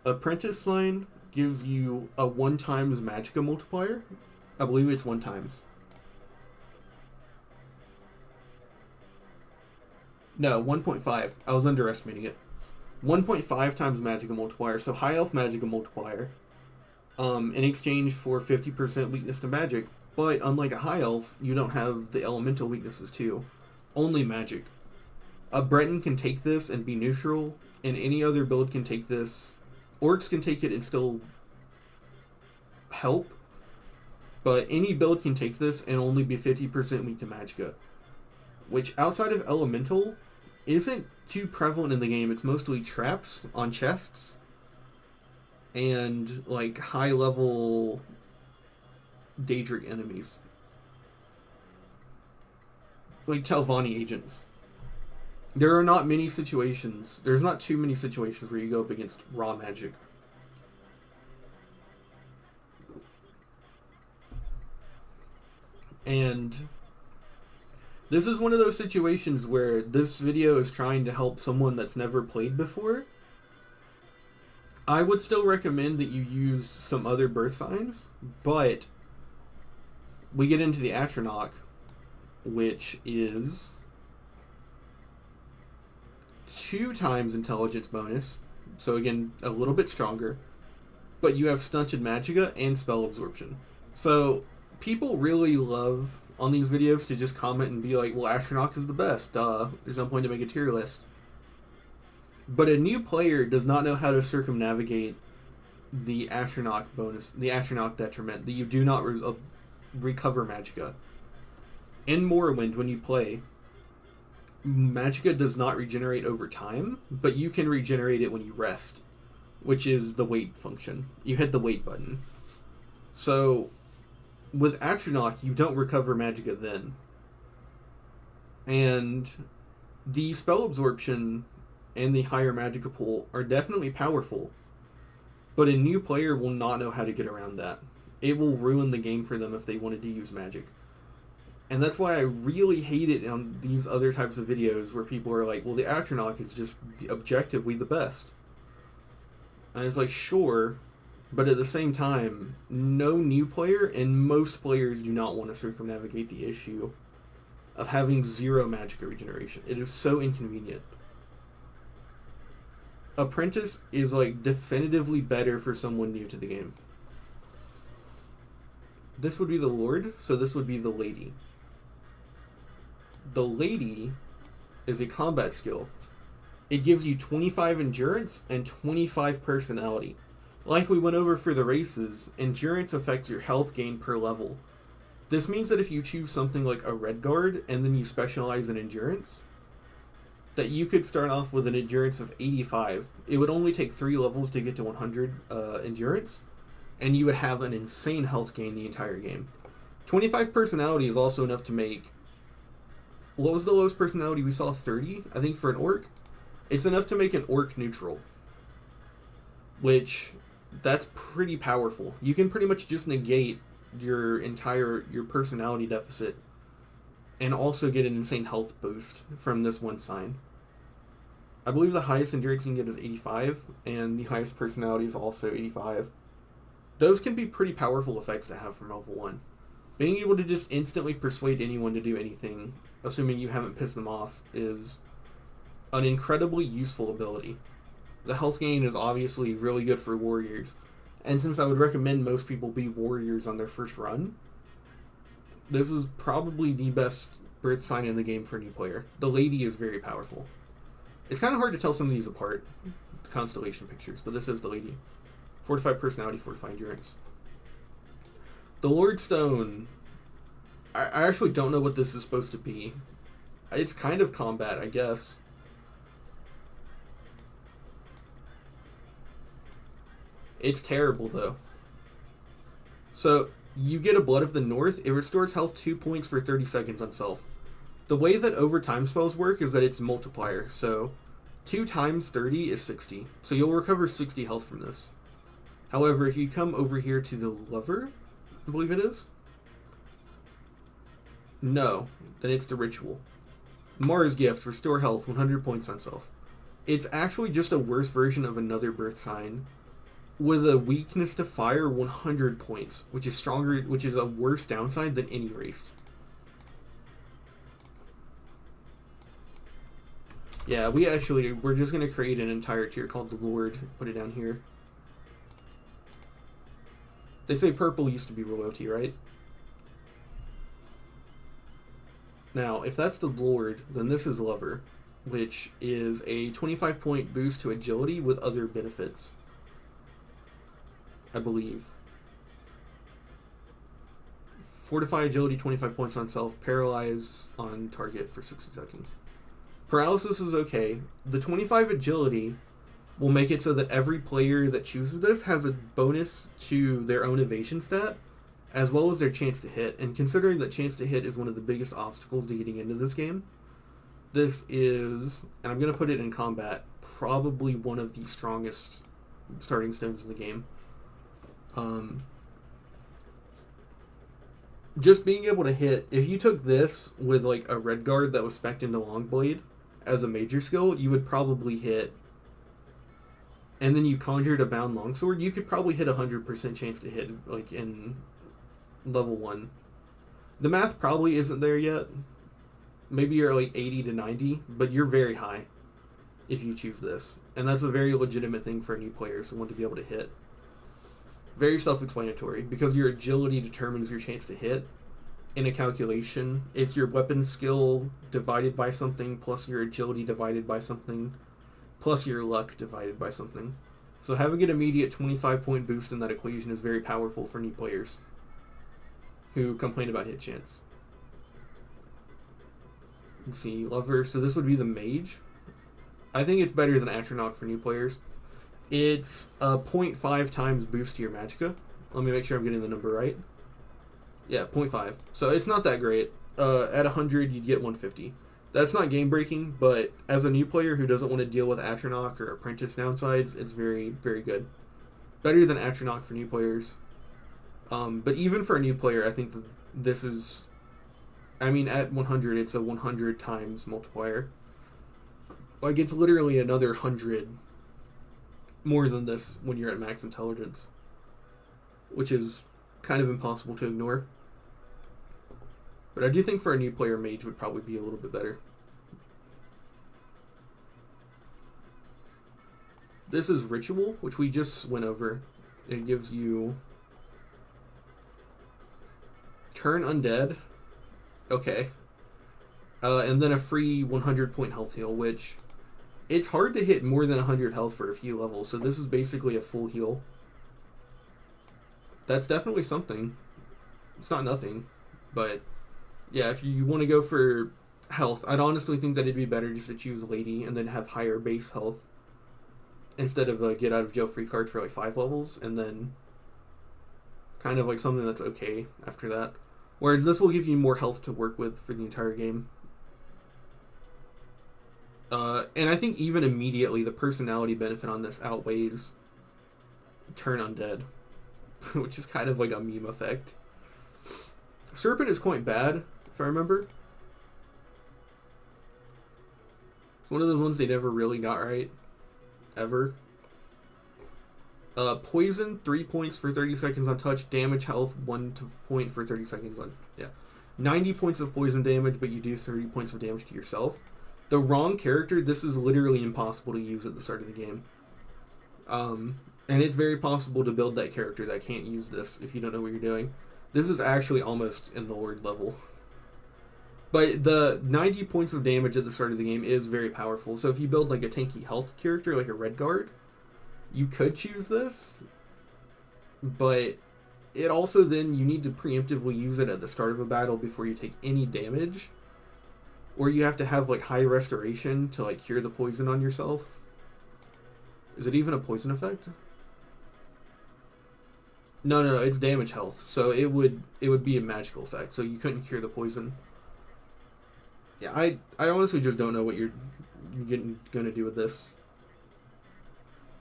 Apprentice sign gives you a 1 times magicka multiplier. I believe it's 1 times. No, 1.5. I was underestimating it. 1.5 times magicka multiplier, so high elf magicka multiplier. In exchange for 50% weakness to magic. But unlike a high elf, you don't have the elemental weaknesses too. Only magic. A Breton can take this and be neutral, and any other build can take this. Orcs can take it and still help, but any build can take this and only be 50% weak to magicka, which outside of elemental isn't too prevalent in the game. It's mostly traps on chests and like high level Daedric enemies, like Telvanni agents. There's not too many situations where you go up against raw magic. And this is one of those situations where this video is trying to help someone that's never played before. I would still recommend that you use some other birth signs, but we get into the Atronach, which is 2 times intelligence bonus, so again a little bit stronger, but you have stunted magicka and spell absorption. So people really love on these videos to just comment and be like, well, Atronach is the best, there's no point to make a tier list. But a new player does not know how to circumnavigate the Atronach bonus, the Atronach detriment, that you do not recover magicka. In Morrowind, when you play, magicka does not regenerate over time, but you can regenerate it when you rest, which is the wait function. You hit the wait button. So with Atronach, you don't recover magicka then. And the spell absorption and the higher magicka pool are definitely powerful, but a new player will not know how to get around that. It will ruin the game for them if they wanted to use magic. And that's why I really hate it on these other types of videos where people are like, well, the Atronach is just objectively the best. And it's like, sure, but at the same time, no new player and most players do not want to circumnavigate the issue of having 0 magic regeneration. It is so inconvenient. Apprentice is like definitively better for someone new to the game. This would be the Lord, so this would be the Lady. The Lady is a combat skill. It gives you 25 endurance and 25 personality. Like we went over for the races, endurance affects your health gain per level. This means that if you choose something like a Red Guard and then you specialize in endurance, that you could start off with an endurance of 85. It would only take 3 levels to get to 100 endurance, and you would have an insane health gain the entire game. 25 personality is also enough to make... What was the lowest personality we saw? 30, I think, for an orc? It's enough to make an orc neutral. Which, that's pretty powerful. You can pretty much just negate your personality deficit and also get an insane health boost from this one sign. I believe the highest endurance you can get is 85, and the highest personality is also 85. Those can be pretty powerful effects to have from level 1. Being able to just instantly persuade anyone to do anything, assuming you haven't pissed them off, is an incredibly useful ability. The health gain is obviously really good for warriors, and since I would recommend most people be warriors on their first run, this is probably the best birth sign in the game for a new player. The Lady is very powerful. It's kind of hard to tell some of these apart, the constellation pictures, but this is the Lady. 45 personality, 45 endurance. The Lord Stone, I actually don't know what this is supposed to be. It's kind of combat, I guess. It's terrible, though. So, you get a Blood of the North. It restores health 2 points for 30 seconds on self. The way that overtime spells work is that it's multiplier. So, 2 times 30 is 60. So you'll recover 60 health from this. However, if you come over here to the Lover, I believe it is. No, then it's the Ritual. Mars Gift, restore health, 100 points on self. It's actually just a worse version of another birth sign with a weakness to fire 100 points, which is stronger, which is a worse downside than any race. Yeah, we're just going to create an entire tier called the Lord, put it down here. They say purple used to be royalty, right? Now, if that's the Lord, then this is Lover, which is a 25 point boost to agility with other benefits, I believe. Fortify agility, 25 points on self. Paralyze on target for 60 seconds. Paralysis is okay. The 25 agility will make it so that every player that chooses this has a bonus to their own evasion stat, as well as their chance to hit. And considering that chance to hit is one of the biggest obstacles to getting into this game, this is, and I'm going to put it in combat, probably one of the strongest starting stones in the game. Just being able to hit, if you took this with like a Red Guard that was spec'd into Longblade as a major skill, you would probably hit, and then you conjured a Bound Longsword, you could probably hit 100% chance to hit like in level 1. The math probably isn't there yet. Maybe you're like 80 to 90, but you're very high if you choose this. And that's a very legitimate thing for new players who want to be able to hit. Very self-explanatory, because your agility determines your chance to hit. In a calculation, it's your weapon skill divided by something, plus your agility divided by something, plus your luck divided by something. So having an immediate 25 point boost in that equation is very powerful for new players who complain about hit chance. Let's see, Lover, so this would be the Mage. I think it's better than Atronach for new players. It's a 0.5 times boost to your magicka. Let me make sure I'm getting the number right. Yeah, 0.5. So it's not that great. At 100, you'd get 150. That's not game breaking, but as a new player who doesn't want to deal with Atronach or Apprentice downsides, it's very, very good. Better than Atronach for new players. But even for a new player, I think this is I mean, at 100, it's a 100 times multiplier. Like, it's literally another 100 more than this when you're at max intelligence, which is kind of impossible to ignore. But I do think for a new player, Mage would probably be a little bit better. This is Ritual, which we just went over. It gives you Turn Undead. Okay. And then a free 100-point health heal, which it's hard to hit more than 100 health for a few levels, so this is basically a full heal. That's definitely something. It's not nothing, but yeah, if you want to go for health, I'd honestly think that it'd be better just to choose Lady and then have higher base health instead of a get out of jail free card for like 5 levels and then kind of like something that's okay after that. Whereas this will give you more health to work with for the entire game. And I think even immediately the personality benefit on this outweighs Turn Undead, which is kind of like a meme effect. Serpent is quite bad, if I remember. It's one of those ones they never really got right. Ever. Poison, 3 points for 30 seconds on touch. Damage health, 1 point for 30 seconds on... Yeah. 90 points of poison damage, but you do 30 points of damage to yourself. The wrong character, this is literally impossible to use at the start of the game. And it's very possible to build that character that can't use this if you don't know what you're doing. This is actually almost in the Lord level. But the 90 points of damage at the start of the game is very powerful. So if you build like a tanky health character, like a Red Guard, you could choose this. But it also then, you need to preemptively use it at the start of a battle before you take any damage. Or you have to have like high restoration to like cure the poison on yourself. Is it even a poison effect? No, it's damage health. So it would be a magical effect. So you couldn't cure the poison. Yeah, I honestly just don't know what you're gonna do with this.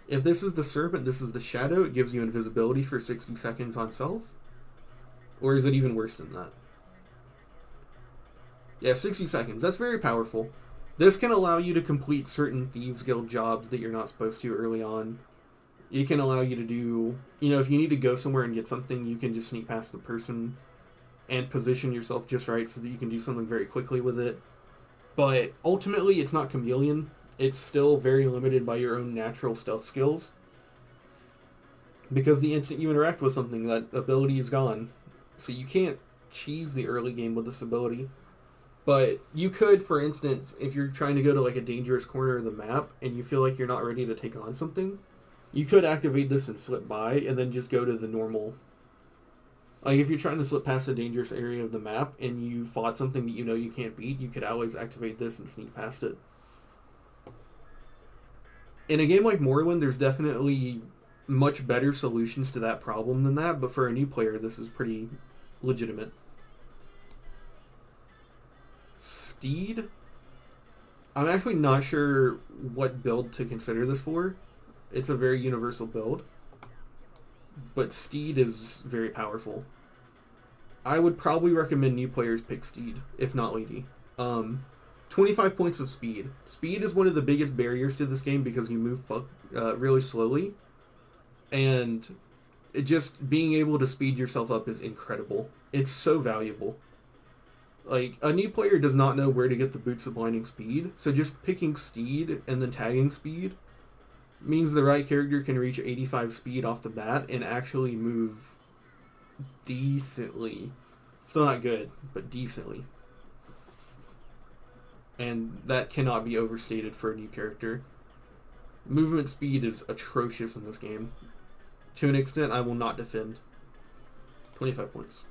If this is the Serpent, this is the Shadow. It gives you invisibility for 60 seconds on self. Or is it even worse than that? Yeah, 60 seconds. That's very powerful. This can allow you to complete certain Thieves Guild jobs that you're not supposed to early on. It can allow you to do... You know, if you need to go somewhere and get something, you can just sneak past the person and position yourself just right so that you can do something very quickly with it. But ultimately, it's not Chameleon. It's still very limited by your own natural stealth skills. Because the instant you interact with something, that ability is gone. So you can't cheese the early game with this ability. But you could, for instance, if you're trying to go to like a dangerous corner of the map and you feel like you're not ready to take on something, you could activate this and slip by and then just go to the normal. Like if you're trying to slip past a dangerous area of the map and you fought something that you know you can't beat, you could always activate this and sneak past it. In a game like Morrowind, there's definitely much better solutions to that problem than that, but for a new player, this is pretty legitimate. Steed? I'm actually not sure what build to consider this for. It's a very universal build. But Steed is very powerful. I would probably recommend new players pick Steed, if not Lady. 25 points of speed. Speed is one of the biggest barriers to this game because you move really slowly. And just being able to speed yourself up is incredible. It's so valuable. Like, a new player does not know where to get the Boots of Blinding Speed, so just picking Steed and then tagging Speed means the right character can reach 85 speed off the bat and actually move decently. Still not good, but decently. And that cannot be overstated for a new character. Movement speed is atrocious in this game. To an extent I will not defend. 25 points.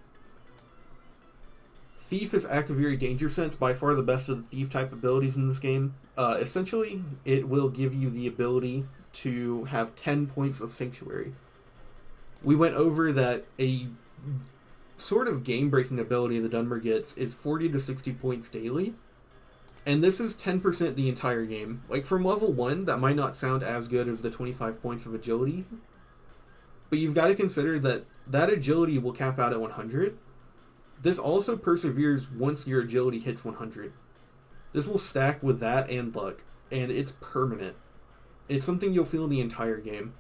Thief is Activary Danger Sense, by far the best of the Thief type abilities in this game. Essentially, it will give you the ability to have 10 points of Sanctuary. We went over that a sort of game-breaking ability the Dunmer gets is 40 to 60 points daily. And this is 10% the entire game. Like, from level 1, that might not sound as good as the 25 points of agility. But you've got to consider that that agility will cap out at 100. This also perseveres once your agility hits 100. This will stack with that and luck, and it's permanent. It's something you'll feel the entire game.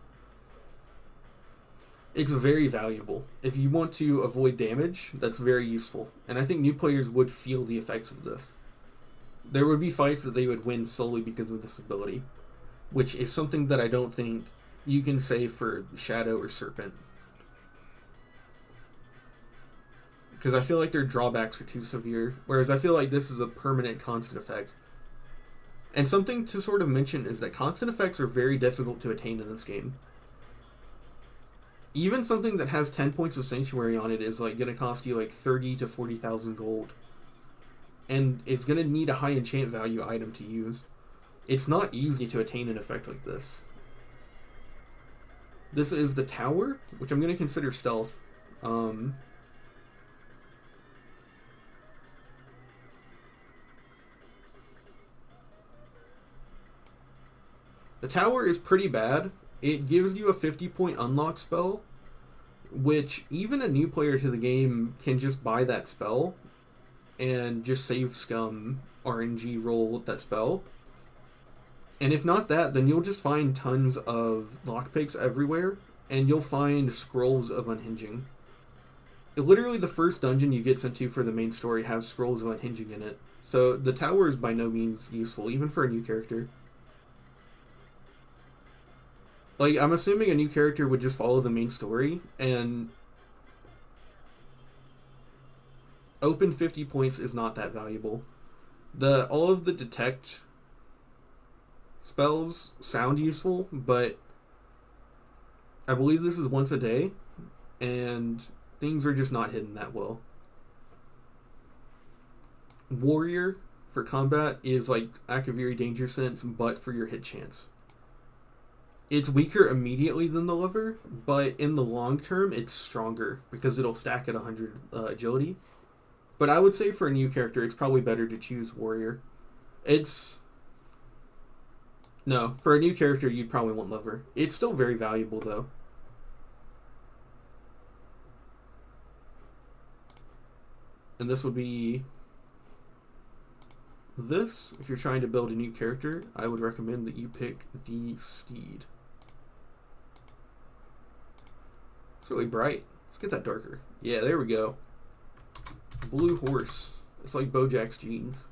It's very valuable. If you want to avoid damage, that's very useful. And I think new players would feel the effects of this. There would be fights that they would win solely because of this ability, which is something that I don't think you can say for Shadow or Serpent. Because I feel like their drawbacks are too severe, whereas I feel like this is a permanent constant effect. And something to sort of mention is that constant effects are very difficult to attain in this game. Even something that has 10 points of Sanctuary on it is like going to cost you like 30 to 40,000 gold. And it's going to need a high enchant value item to use. It's not easy to attain an effect like this. This is the Tower, which I'm going to consider stealth. The Tower is pretty bad. It gives you a 50-point unlock spell, which even a new player to the game can just buy that spell and just save scum RNG roll with that spell. And if not that, then you'll just find tons of lockpicks everywhere, and you'll find scrolls of unhinging. Literally the first dungeon you get sent to for the main story has scrolls of unhinging in it. So the Tower is by no means useful, even for a new character. Like, I'm assuming a new character would just follow the main story, and open 50 points is not that valuable. All of the detect spells sound useful, but I believe this is once a day, and things are just not hidden that well. Warrior for combat is like Akaviri Danger Sense, but for your hit chance. It's weaker immediately than the Lover, but in the long term, it's stronger because it'll stack at 100 agility. But I would say for a new character, it's probably better to choose Warrior. No, for a new character, you'd probably want Lover. It's still very valuable, though. And this would be this. If you're trying to build a new character, I would recommend that you pick the Steed. It's really bright. Let's get that darker. Yeah, there we go. Blue horse. It's like Bojack's jeans.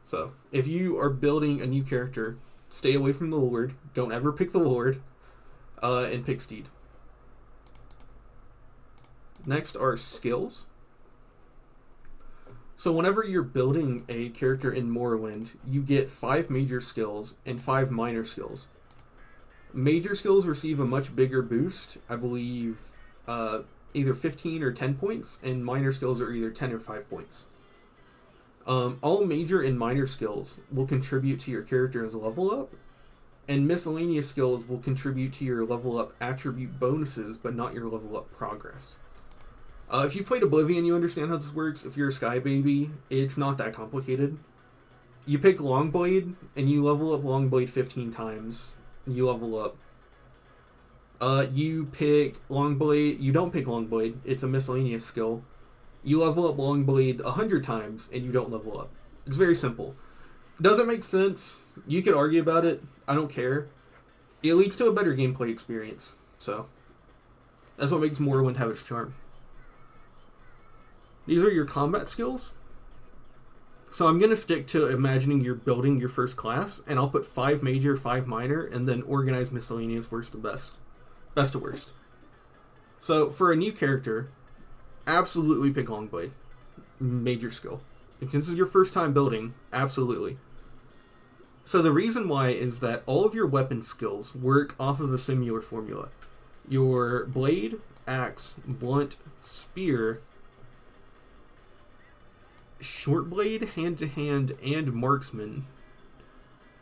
So, if you are building a new character, stay away from the Lord. Don't ever pick the Lord. And pick Steed. Next are skills. So whenever you're building a character in Morrowind, you get 5 major skills and 5 minor skills. Major skills receive a much bigger boost, I believe either 15 or 10 points, and minor skills are either 10 or 5 points. All major and minor skills will contribute to your character's level up, and miscellaneous skills will contribute to your level up attribute bonuses, but not your level up progress. If you've played Oblivion, you understand how this works. If you're a Sky Baby, it's not that complicated. You pick Longblade, and you level up Longblade 15 times. You level up. You pick Longblade. You don't pick Longblade. It's a miscellaneous skill. You level up Longblade 100 times, and you don't level up. It's very simple. Does it make sense? You could argue about it. I don't care. It leads to a better gameplay experience. So, that's what makes Morrowind have its charm. These are your combat skills. So I'm going to stick to imagining you're building your first class, and I'll put 5 major, 5 minor, and then organize miscellaneous worst to best. Best to worst. So for a new character, absolutely pick Longblade. Major skill. If this is your first time building, absolutely. So the reason why is that all of your weapon skills work off of a similar formula. Your blade, axe, blunt, spear, short blade, hand-to-hand, and marksman.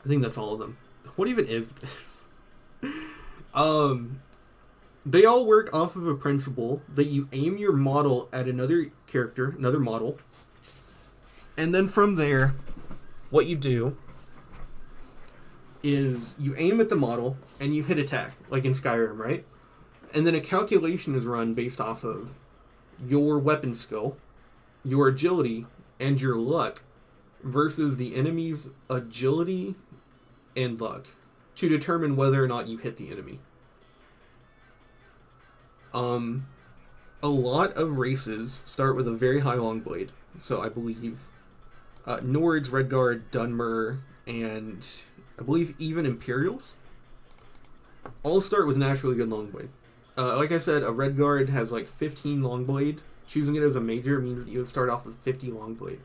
I think that's all of them. What even is this? They all work off of a principle that you aim your model at another character, another model, and then from there, what you do is you aim at the model and you hit attack, like in Skyrim, right? And then a calculation is run based off of your weapon skill, your agility, and your luck versus the enemy's agility and luck to determine whether or not you hit the enemy. A lot of races start with a very high long blade. So I believe Nords, Redguard, Dunmer, and I believe even Imperials all start with naturally good long blade. Like I said, a Redguard has like 15 long blade. Choosing it as a major means that you would start off with 50 long blade,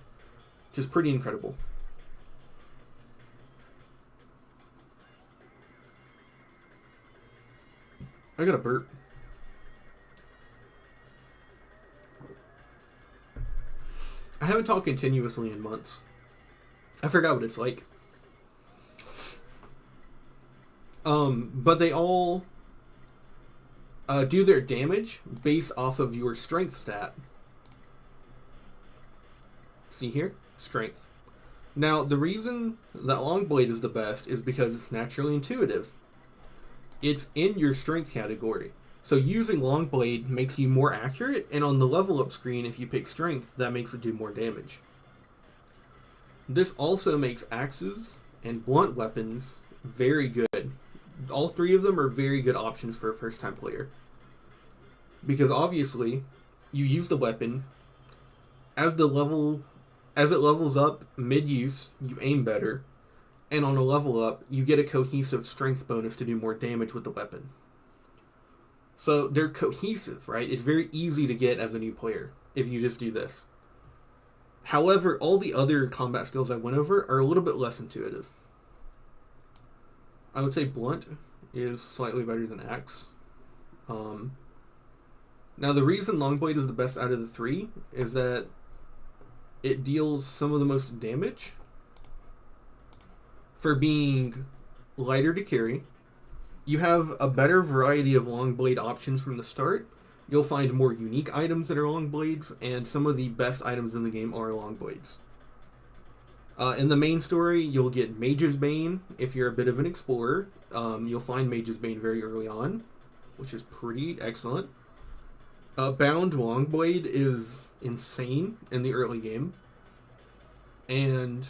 which is pretty incredible. I got a burp. I haven't talked continuously in months. I forgot what it's like. But they all do their damage based off of your strength stat. See here? Strength. Now, the reason that Longblade is the best is because it's naturally intuitive. It's in your strength category. So using Longblade makes you more accurate, and on the level up screen, if you pick Strength, that makes it do more damage. This also makes axes and blunt weapons very good. All three of them are very good options for a first-time player. Because obviously, you use the weapon, as it levels up mid-use, you aim better, and on a level up, you get a cohesive strength bonus to do more damage with the weapon. So they're cohesive, right? It's very easy to get as a new player if you just do this. However, all the other combat skills I went over are a little bit less intuitive. I would say Blunt is slightly better than Axe. Now, the reason Longblade is the best out of the three is that it deals some of the most damage for being lighter to carry. You have a better variety of long blade options from the start. You'll find more unique items that are long blades, and some of the best items in the game are long blades. In the main story, you'll get Mage's Bane if you're a bit of an explorer. You'll find Mage's Bane very early on, which is pretty excellent. Bound Longblade is insane in the early game. And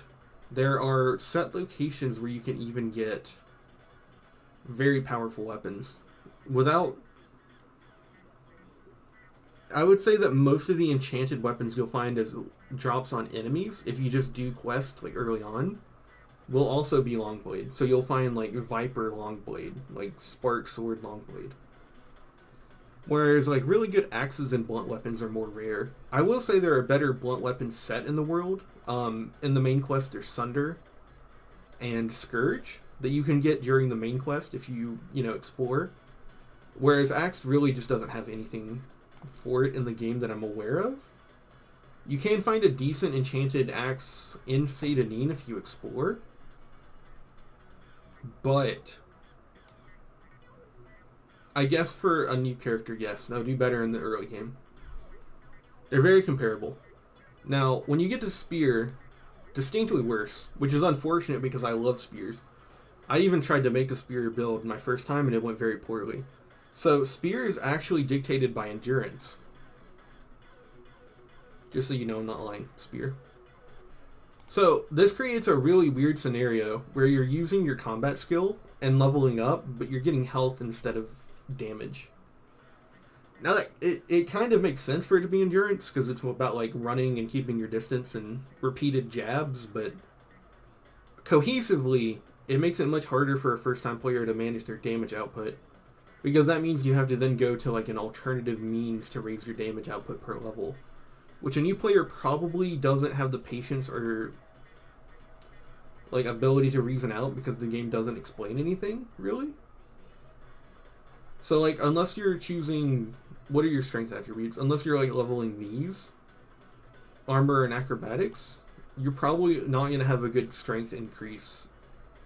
there are set locations where you can even get very powerful weapons. I would say that most of the enchanted weapons you'll find as drops on enemies, if you just do quests like early on, will also be Longblade. So you'll find like Viper Longblade, like Spark Sword Longblade. Whereas like really good axes and blunt weapons are more rare. I will say there are better blunt weapons set in the world. In the main quest there's Sunder and Scourge that you can get during the main quest if you explore. Whereas Axe really just doesn't have anything for it in the game that I'm aware of. You can find a decent enchanted axe in Sadanin if you explore. But I guess for a new character, yes, they'll do better in the early game. They're very comparable. Now, when you get to Spear, distinctly worse, which is unfortunate because I love Spears. I even tried to make a Spear build my first time and it went very poorly. So, Spear is actually dictated by endurance. Just so you know, I'm not lying. Spear. So, this creates a really weird scenario where you're using your combat skill and leveling up, but you're getting health instead of damage. Now, that it kind of makes sense for it to be endurance, because it's about like running and keeping your distance and repeated jabs, but cohesively, it makes it much harder for a first-time player to manage their damage output. Because that means you have to then go to like an alternative means to raise your damage output per level. Which a new player probably doesn't have the patience or like ability to reason out because the game doesn't explain anything, really. So like unless you're choosing what are your strength attributes, unless you're like leveling these, armor and acrobatics, you're probably not going to have a good strength increase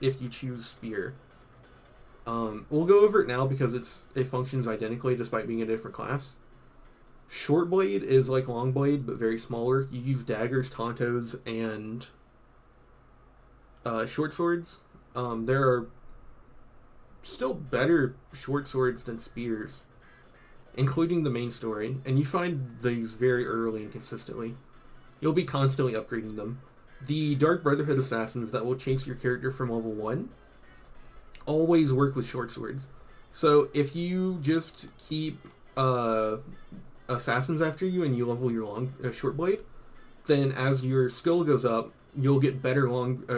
if you choose Spear. We'll go over it now because it functions identically despite being a different class. Short Blade is like Long Blade, but very smaller. You use daggers, tontos, and short swords. There are still better short swords than spears. including the main story, and you find these very early and consistently. You'll be constantly upgrading them. The Dark Brotherhood assassins that will chase your character from level 1 always work with short swords. So if you just keep assassins after you and you level your short blade, then as your skill goes up, you'll get better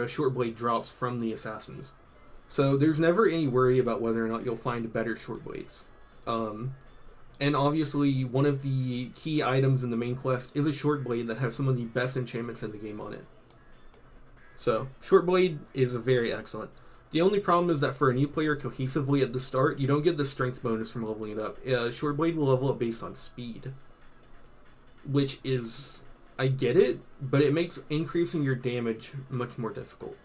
short blade drops from the assassins. So there's never any worry about whether or not you'll find better short blades. And obviously, one of the key items in the main quest is a short blade that has some of the best enchantments in the game on it. So, short blade is very excellent. The only problem is that for a new player cohesively at the start, you don't get the strength bonus from leveling it up. Short blade will level up based on speed, which is, I get it, but it makes increasing your damage much more difficult.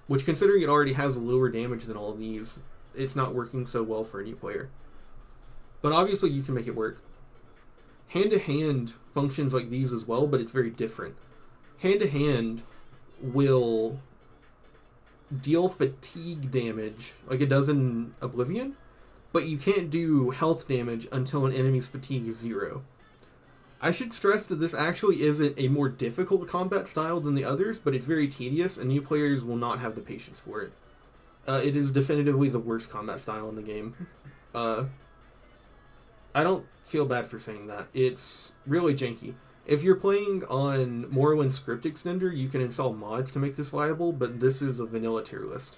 Which, considering it already has lower damage than all of these, it's not working so well for a new player. But obviously you can make it work. Hand-to-hand functions like these as well, but it's very different. Hand-to-hand will deal fatigue damage like it does in Oblivion, but you can't do health damage until an enemy's fatigue is 0. I should stress that this actually isn't a more difficult combat style than the others, but it's very tedious, and new players will not have the patience for it. It is definitively the worst combat style in the game. I don't feel bad for saying that. It's really janky. If you're playing on Morrowind Script Extender, you can install mods to make this viable, but this is a vanilla tier list.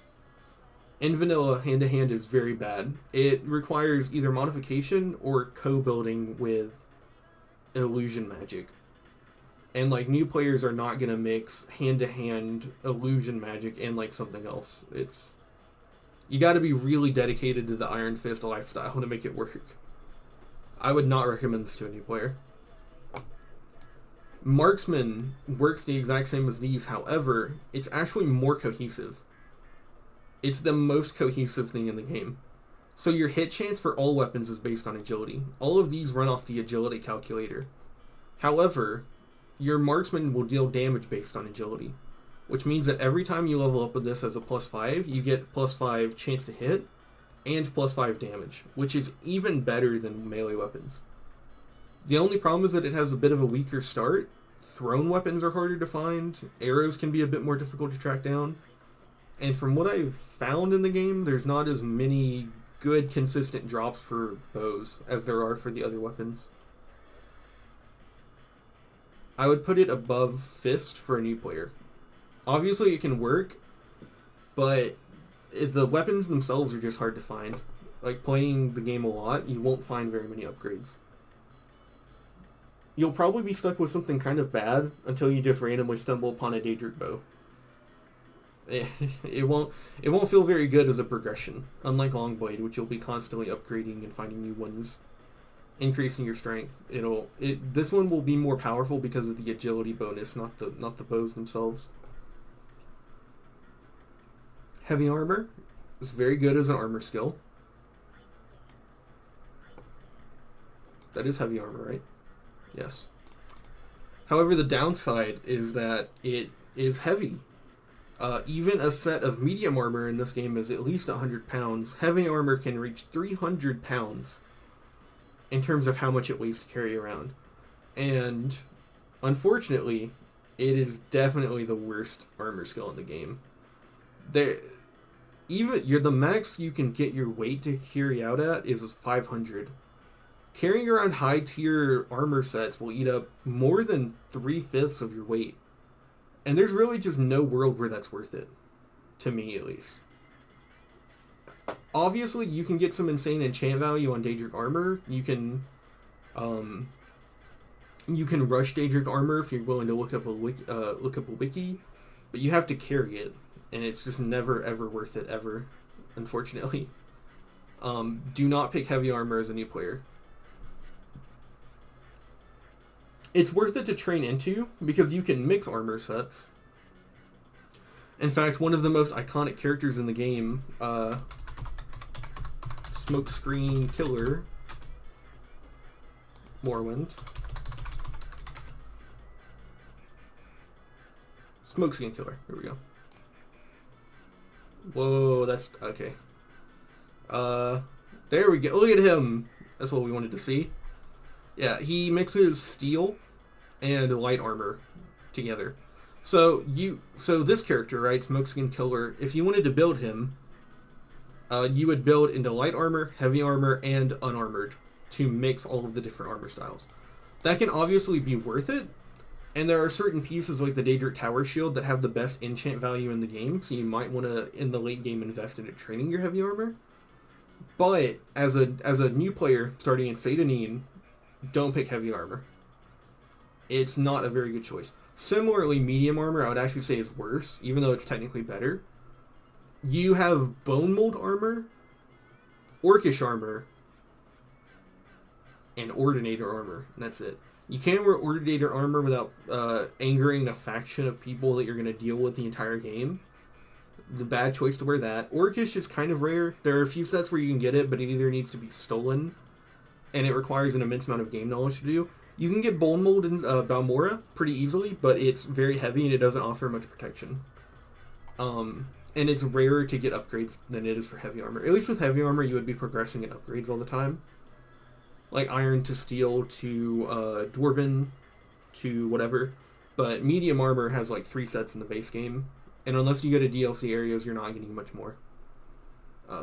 In vanilla, hand-to-hand is very bad. It requires either modification or co-building with illusion magic. And like, new players are not going to mix hand-to-hand illusion magic and like something else. You got to be really dedicated to the Iron Fist lifestyle to make it work. I would not recommend this to a new player. Marksman works the exact same as these, however, it's actually more cohesive. It's the most cohesive thing in the game. So your hit chance for all weapons is based on agility. All of these run off the agility calculator. However, your marksman will deal damage based on agility, which means that every time you level up with this as a +5, you get +5 chance to hit and +5 damage, which is even better than melee weapons. The only problem is that it has a bit of a weaker start. Thrown weapons are harder to find, arrows can be a bit more difficult to track down, and from what I've found in the game, there's not as many good consistent drops for bows as there are for the other weapons. I would put it above Fist for a new player. Obviously it can work, but the weapons themselves are just hard to find. Like, playing the game a lot, you won't find very many upgrades. You'll probably be stuck with something kind of bad until you just randomly stumble upon a Daedric bow. It won't feel very good as a progression, unlike Longblade, which you'll be constantly upgrading and finding new ones, increasing your strength. This one will be more powerful because of the agility bonus, not the bows themselves. Heavy armor is very good as an armor skill. That is heavy armor, right? Yes. However, the downside is that it is heavy. Even a set of medium armor in this game is at least 100 pounds. Heavy armor can reach 300 pounds in terms of how much it weighs to carry around. And unfortunately, it is definitely the worst armor skill in the game. The max you can get your weight to carry out at is 500. Carrying around high tier armor sets will eat up more than 3/5 of your weight. And there's really just no world where that's worth it. To me, at least. Obviously, you can get some insane enchant value on Daedric armor. You can rush Daedric armor if you're willing to look up a wiki, but you have to carry it, and it's just never ever worth it ever, unfortunately. Do not pick heavy armor as a new player. It's worth it to train into, because you can mix armor sets. In fact, one of the most iconic characters in the game, Smokescreen Killer, Morrowind. Smokescreen Killer, here we go. Whoa, that's, okay. There we go, look at him! That's what we wanted to see. Yeah, he mixes steel and light armor together. So this character, right, Smokeskin Killer, if you wanted to build him, you would build into light armor, heavy armor, and unarmored to mix all of the different armor styles. That can obviously be worth it, and there are certain pieces like the Daedric Tower Shield that have the best enchant value in the game, so you might want to, in the late game, invest in training your heavy armor. But as a new player starting in Satanin, don't pick heavy armor. It's not a very good choice. Similarly, medium armor I would actually say is worse, even though it's technically better. You have bone mold armor, orcish armor, and ordinator armor, and that's it. You can't wear ordinator armor without angering a faction of people that you're going to deal with the entire game. The bad choice to wear that. Orcish is kind of rare. There are a few sets where you can get it, but it either needs to be stolen, and it requires an immense amount of game knowledge to do. You can get bone mold in Balmora pretty easily, but it's very heavy and it doesn't offer much protection. And it's rarer to get upgrades than it is for heavy armor. At least with heavy armor, you would be progressing in upgrades all the time. Like iron to steel to dwarven to whatever. But medium armor has like 3 sets in the base game. And unless you go to DLC areas, you're not getting much more. I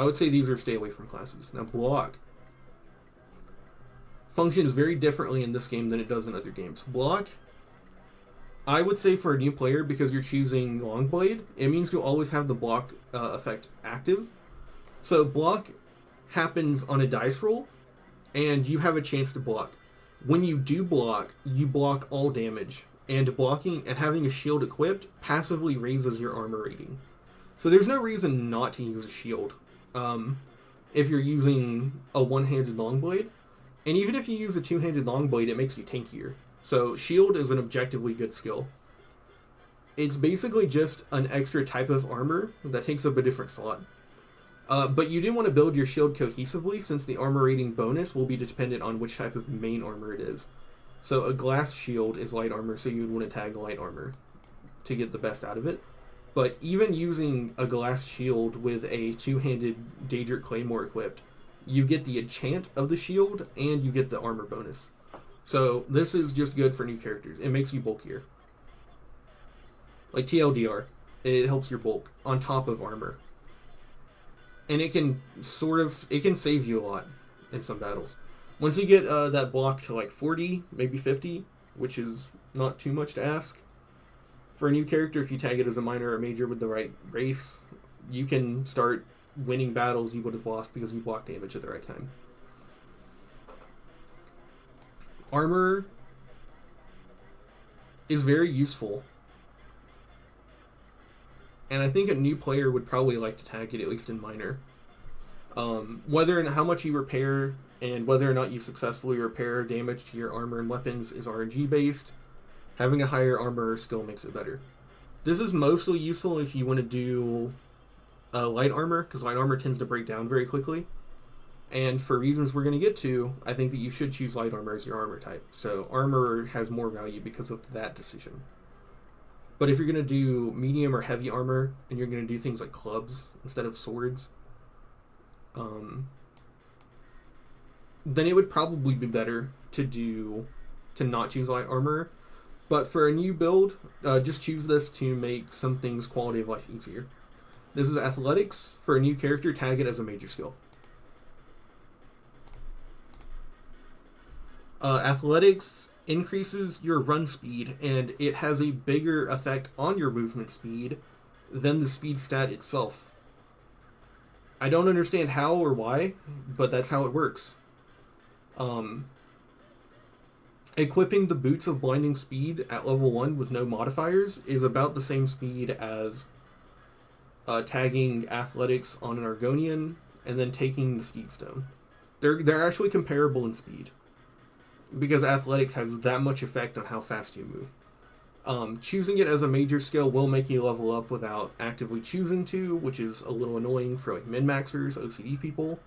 would say these are stay away from classes. Now block functions very differently in this game than it does in other games. Block, I would say for a new player, because you're choosing Longblade, it means you'll always have the block effect active. So block happens on a dice roll, and you have a chance to block. When you do block, you block all damage, and blocking and having a shield equipped passively raises your armor rating. So there's no reason not to use a shield if you're using a one-handed Longblade. And even if you use a two-handed Longblade, it makes you tankier. So shield is an objectively good skill. It's basically just an extra type of armor that takes up a different slot. But you do want to build your shield cohesively, since the armor rating bonus will be dependent on which type of main armor it is. So a glass shield is light armor, so you would want to tag light armor to get the best out of it. But even using a glass shield with a two-handed Daedric Claymore equipped, you get the enchant of the shield, and you get the armor bonus. So this is just good for new characters. It makes you bulkier. Like TLDR, it helps your bulk on top of armor. And it can save you a lot in some battles. Once you get that block to like 40, maybe 50, which is not too much to ask. For a new character, if you tag it as a minor or a major with the right race, you can start winning battles you would have lost because you block damage at the right time. Armor is very useful, and I think a new player would probably like to tag it, at least in minor. Whether and how much you repair and whether or not you successfully repair damage to your armor and weapons is RNG based. Having a higher armor skill makes it better. This is mostly useful if you want to do light armor, because light armor tends to break down very quickly. And for reasons we're going to get to, I think that you should choose light armor as your armor type. So armor has more value because of that decision. But if you're going to do medium or heavy armor, and you're going to do things like clubs instead of swords, then it would probably be better to not choose light armor. But for a new build, just choose this to make some things quality of life easier. This is athletics. For a new character, tag it as a major skill. Athletics increases your run speed, and it has a bigger effect on your movement speed than the speed stat itself. I don't understand how or why, but that's how it works. Equipping the Boots of Blinding Speed at level 1 with no modifiers is about the same speed as tagging Athletics on an Argonian and then taking the Steed Stone. They're actually comparable in speed, because Athletics has that much effect on how fast you move. Choosing it as a major skill will make you level up without actively choosing to, which is a little annoying for like min-maxers, OCD people.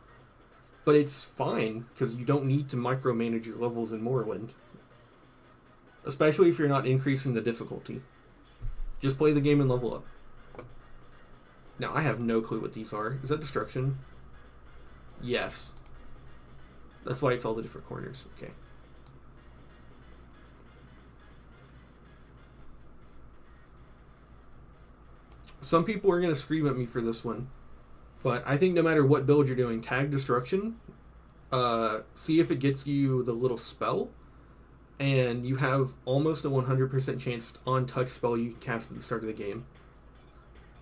But it's fine, because you don't need to micromanage your levels in Morrowind. Especially if you're not increasing the difficulty. Just play the game and level up. Now, I have no clue what these are. Is that destruction? Yes. That's why it's all the different corners. Okay. Some people are going to scream at me for this one, but I think no matter what build you're doing, tag destruction, see if it gets you the little spell, and you have almost a 100% chance on touch spell you can cast at the start of the game.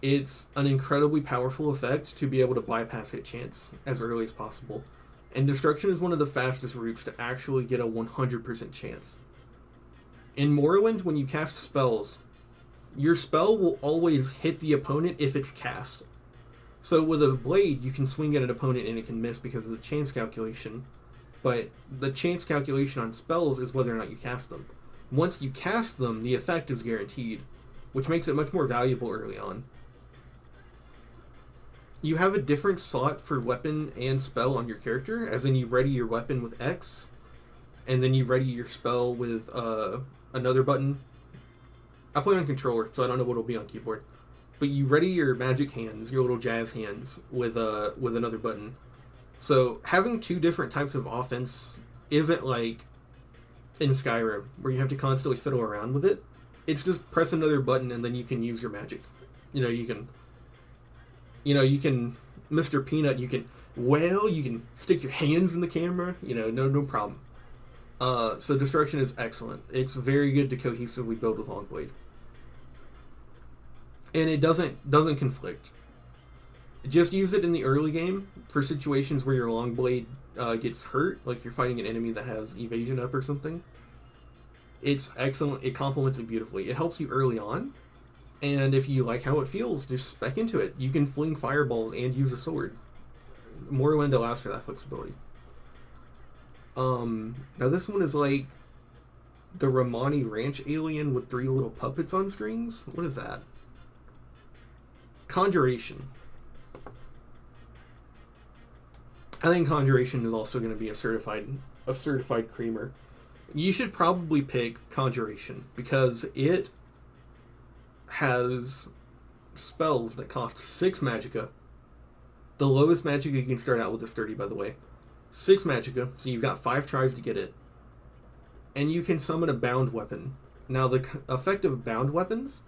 It's an incredibly powerful effect to be able to bypass hit chance as early as possible. And destruction is one of the fastest routes to actually get a 100% chance. In Morrowind, when you cast spells, your spell will always hit the opponent if it's cast. So with a blade, you can swing at an opponent and it can miss because of the chance calculation. But the chance calculation on spells is whether or not you cast them. Once you cast them, the effect is guaranteed, which makes it much more valuable early on. You have a different slot for weapon and spell on your character, as in you ready your weapon with X, and then you ready your spell with another button. I play on controller, so I don't know what it'll be on keyboard. But you ready your magic hands, your little jazz hands, with another button. So having two different types of offense isn't like in Skyrim, where you have to constantly fiddle around with it. It's just press another button and then you can use your magic. You can Mr. Peanut, you can stick your hands in the camera, no problem. So destruction is excellent. It's very good to cohesively build with Longblade. And it doesn't conflict. Just use it in the early game for situations where your Longblade gets hurt, like you're fighting an enemy that has evasion up or something. It's excellent. It complements it beautifully. It helps you early on. And if you like how it feels, just spec into it. You can fling fireballs and use a sword. Morrowind allows for that flexibility. Now this one is like the Romani Ranch alien with 3 little puppets on strings. What is that? Conjuration. I think Conjuration is also going to be a certified creamer. You should probably pick Conjuration because it has spells that cost 6 magicka. The lowest magicka you can start out with is 30, by the way. 6 magicka, so you've got 5 tries to get it. And you can summon a bound weapon. Now, the effect of bound weapons,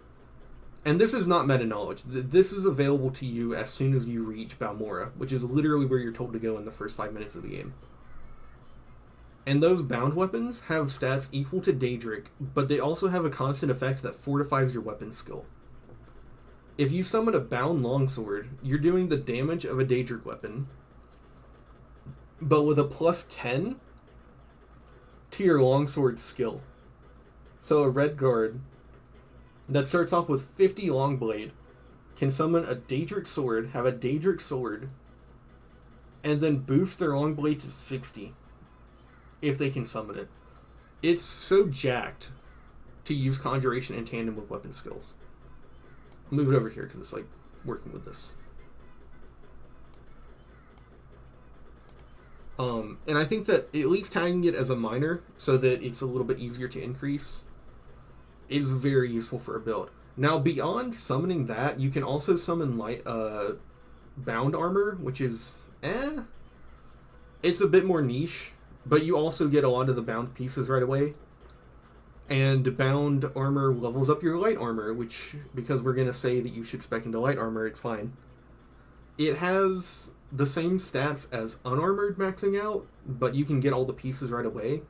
and this is not meta knowledge, this is available to you as soon as you reach Balmora, which is literally where you're told to go in the first 5 minutes of the game. And those bound weapons have stats equal to Daedric, but they also have a constant effect that fortifies your weapon skill. If you summon a bound longsword, you're doing the damage of a Daedric weapon, but with a plus 10 to your longsword skill. So a red guard that starts off with 50 Longblade can summon a Daedric sword, have a Daedric sword, and then boost their Longblade to 60. If they can summon it. It's so jacked to use Conjuration in tandem with weapon skills. I'll move it over here because it's like working with this. And I think that at least tagging it as a minor so that it's a little bit easier to increase is very useful for a build. Now beyond summoning that, you can also summon bound armor, which is it's a bit more niche. But you also get a lot of the bound pieces right away. And bound armor levels up your light armor, which, because we're going to say that you should spec into light armor, it's fine. It has the same stats as unarmored maxing out, but you can get all the pieces right away.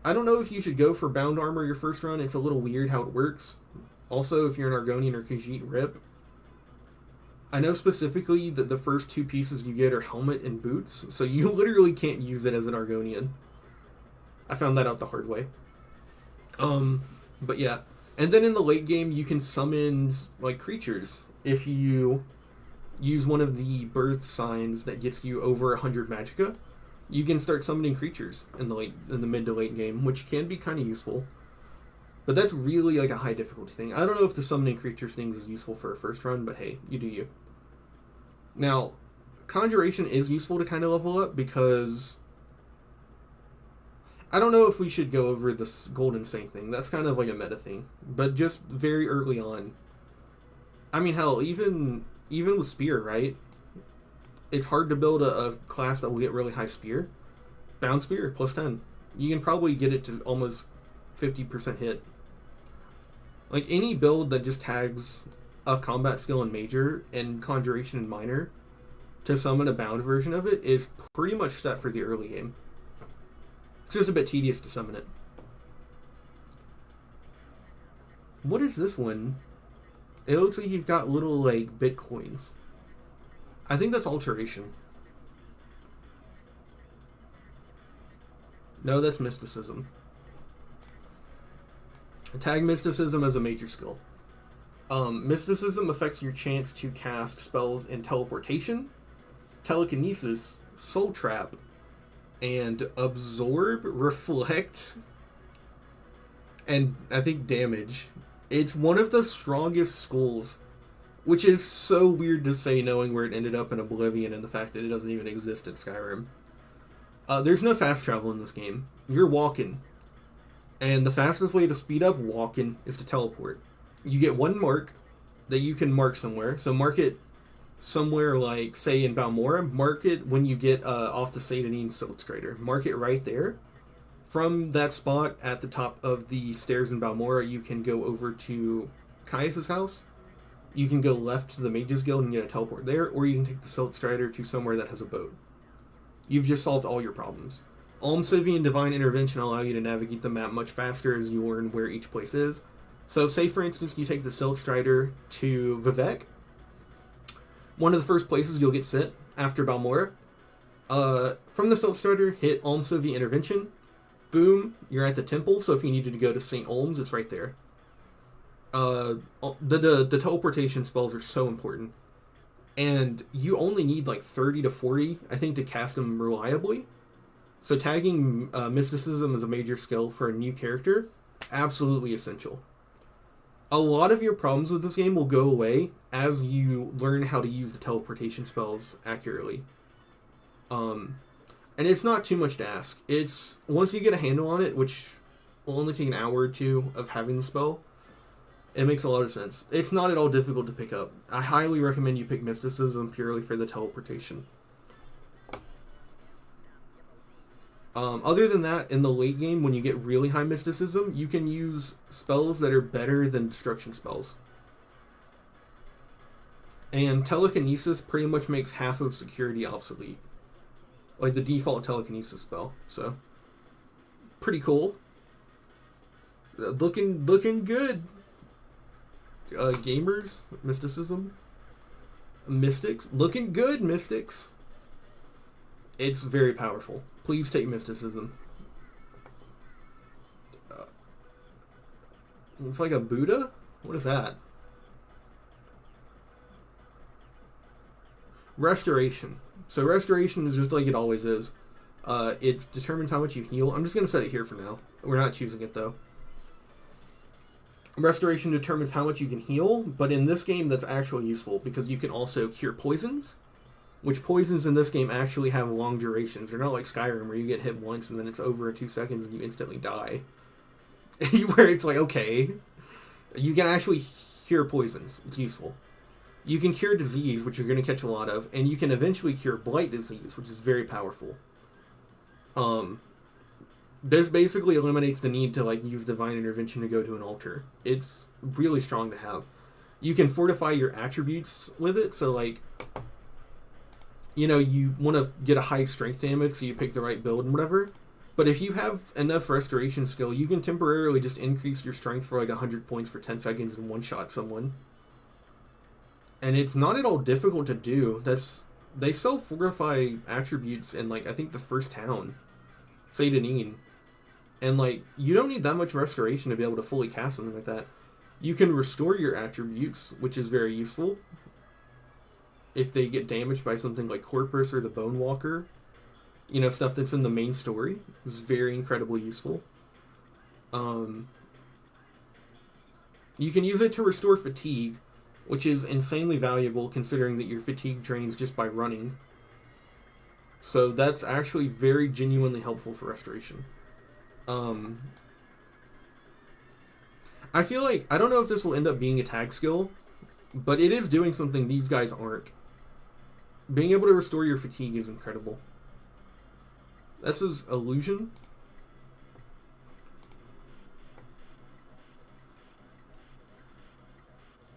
I don't know if you should go for bound armor your first run. It's a little weird how it works. Also, if you're an Argonian or Khajiit, rip. I know specifically that the first 2 pieces you get are helmet and boots, so you literally can't use it as an Argonian. I found that out the hard way. But yeah. And then in the late game, you can summon, like, creatures. If you use one of the birth signs that gets you over 100 magicka, you can start summoning creatures in the mid to late game, which can be kind of useful. But that's really, like, a high difficulty thing. I don't know if the summoning creatures things is useful for a first run, but hey, you do you. Now, Conjuration is useful to kind of level up because I don't know if we should go over this Golden Saint thing. That's kind of like a meta thing. But just very early on. I mean, hell, even with Spear, right? It's hard to build a class that will get really high Spear. Bound Spear, plus 10. You can probably get it to almost 50% hit. Like, any build that just tags a combat skill in Major and Conjuration in Minor to summon a bound version of it is pretty much set for the early game. It's just a bit tedious to summon it. What is this one? It looks like you've got little, like, bitcoins. I think that's Alteration. No, that's Mysticism. Tag Mysticism as a major skill. Mysticism affects your chance to cast spells in Teleportation, Telekinesis, Soul Trap, and Absorb, Reflect, and I think Damage. It's one of the strongest schools, which is so weird to say knowing where it ended up in Oblivion and the fact that it doesn't even exist in Skyrim. There's no fast travel in this game. You're walking. And the fastest way to speed up walking is to teleport. You get one mark that you can mark somewhere. So mark it somewhere like, say, in Balmora. Mark it when you get off the Satanin Silkstrider. Mark it right there. From that spot at the top of the stairs in Balmora, you can go over to Caius' house. You can go left to the Mages Guild and get a teleport there, or you can take the Silkstrider to somewhere that has a boat. You've just solved all your problems. Almsivy and Divine Intervention allow you to navigate the map much faster as you learn where each place is. So say, for instance, you take the Silkstrider to Vivek. One of the first places you'll get sent after Balmora. From the Silkstrider, hit Almsivy Intervention. Boom, you're at the temple, so if you needed to go to St. Olms, it's right there. The teleportation spells are so important. And you only need like 30 to 40, I think, to cast them reliably. So tagging Mysticism as a major skill for a new character, absolutely essential. A lot of your problems with this game will go away as you learn how to use the teleportation spells accurately. And it's not too much to ask. It's, once you get a handle on it, which will only take an hour or two of having the spell, it makes a lot of sense. It's not at all difficult to pick up. I highly recommend you pick Mysticism purely for the teleportation. Other than that, in the late game, when you get really high Mysticism, you can use spells that are better than destruction spells. And Telekinesis pretty much makes half of Security obsolete. Like the default Telekinesis spell. So, pretty cool. Looking good. Gamers, Mysticism. Mystics, looking good, Mystics. It's very powerful. Please take Mysticism. It's like a Buddha? What is that? Restoration. So Restoration is just like it always is. It determines how much you heal. I'm just going to set it here for now. We're not choosing it though. Restoration determines how much you can heal, but in this game that's actually useful because you can also cure poisons, which poisons in this game actually have long durations. They're not like Skyrim where you get hit once and then it's over in 2 seconds and you instantly die. Where it's like, okay, you can actually cure poisons. It's useful. You can cure disease, which you're going to catch a lot of, and you can eventually cure blight disease, which is very powerful. This basically eliminates the need to like use Divine Intervention to go to an altar. It's really strong to have. You can fortify your attributes with it, so like, you know, you want to get a high strength damage, so you pick the right build and whatever. But if you have enough restoration skill, you can temporarily just increase your strength for like 100 points for 10 seconds and one-shot someone. And it's not at all difficult to do. They sell fortify attributes in like, I think the first town, Satanin. And like, you don't need that much restoration to be able to fully cast something like that. You can restore your attributes, which is very useful. If they get damaged by something like Corpus or the Bone Walker, you know, stuff that's in the main story, is very incredibly useful. You can use it to restore fatigue, which is insanely valuable considering that your fatigue drains just by running. So that's actually very genuinely helpful for restoration. I feel like, I don't know if this will end up being a tag skill, but it is doing something these guys aren't. Being able to restore your fatigue is incredible. That's his illusion.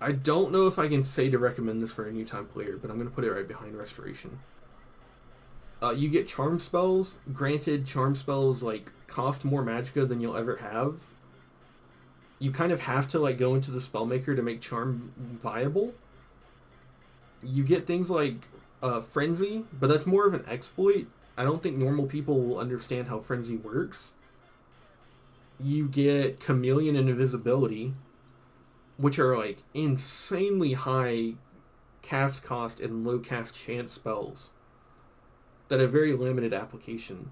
I don't know if I can say to recommend this for a new time player, but I'm going to put it right behind Restoration. You get charm spells. Granted, charm spells like cost more magicka than you'll ever have. You kind of have to like go into the spellmaker to make charm viable. You get things like frenzy, but that's more of an exploit. I don't think normal people will understand how frenzy works. You get chameleon and invisibility, which are like insanely high cast cost and low cast chance spells that have very limited application.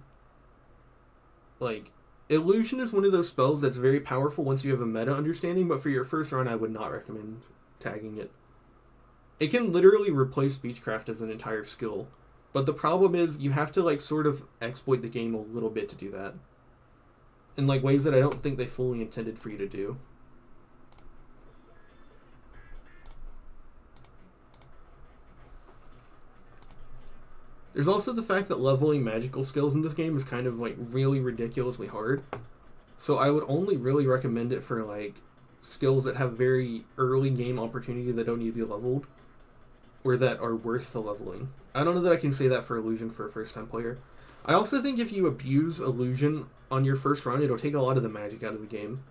Like, illusion is one of those spells that's very powerful once you have a meta understanding, but for your first run I would not recommend tagging it. It can literally replace Speechcraft as an entire skill, but the problem is you have to like sort of exploit the game a little bit to do that. In like ways that I don't think they fully intended for you to do. There's also the fact that leveling magical skills in this game is kind of like really ridiculously hard. So I would only really recommend it for like skills that have very early game opportunity that don't need to be leveled, or that are worth the leveling. I don't know that I can say that for illusion for a first time player. I also think if you abuse illusion on your first run, it'll take a lot of the magic out of the game.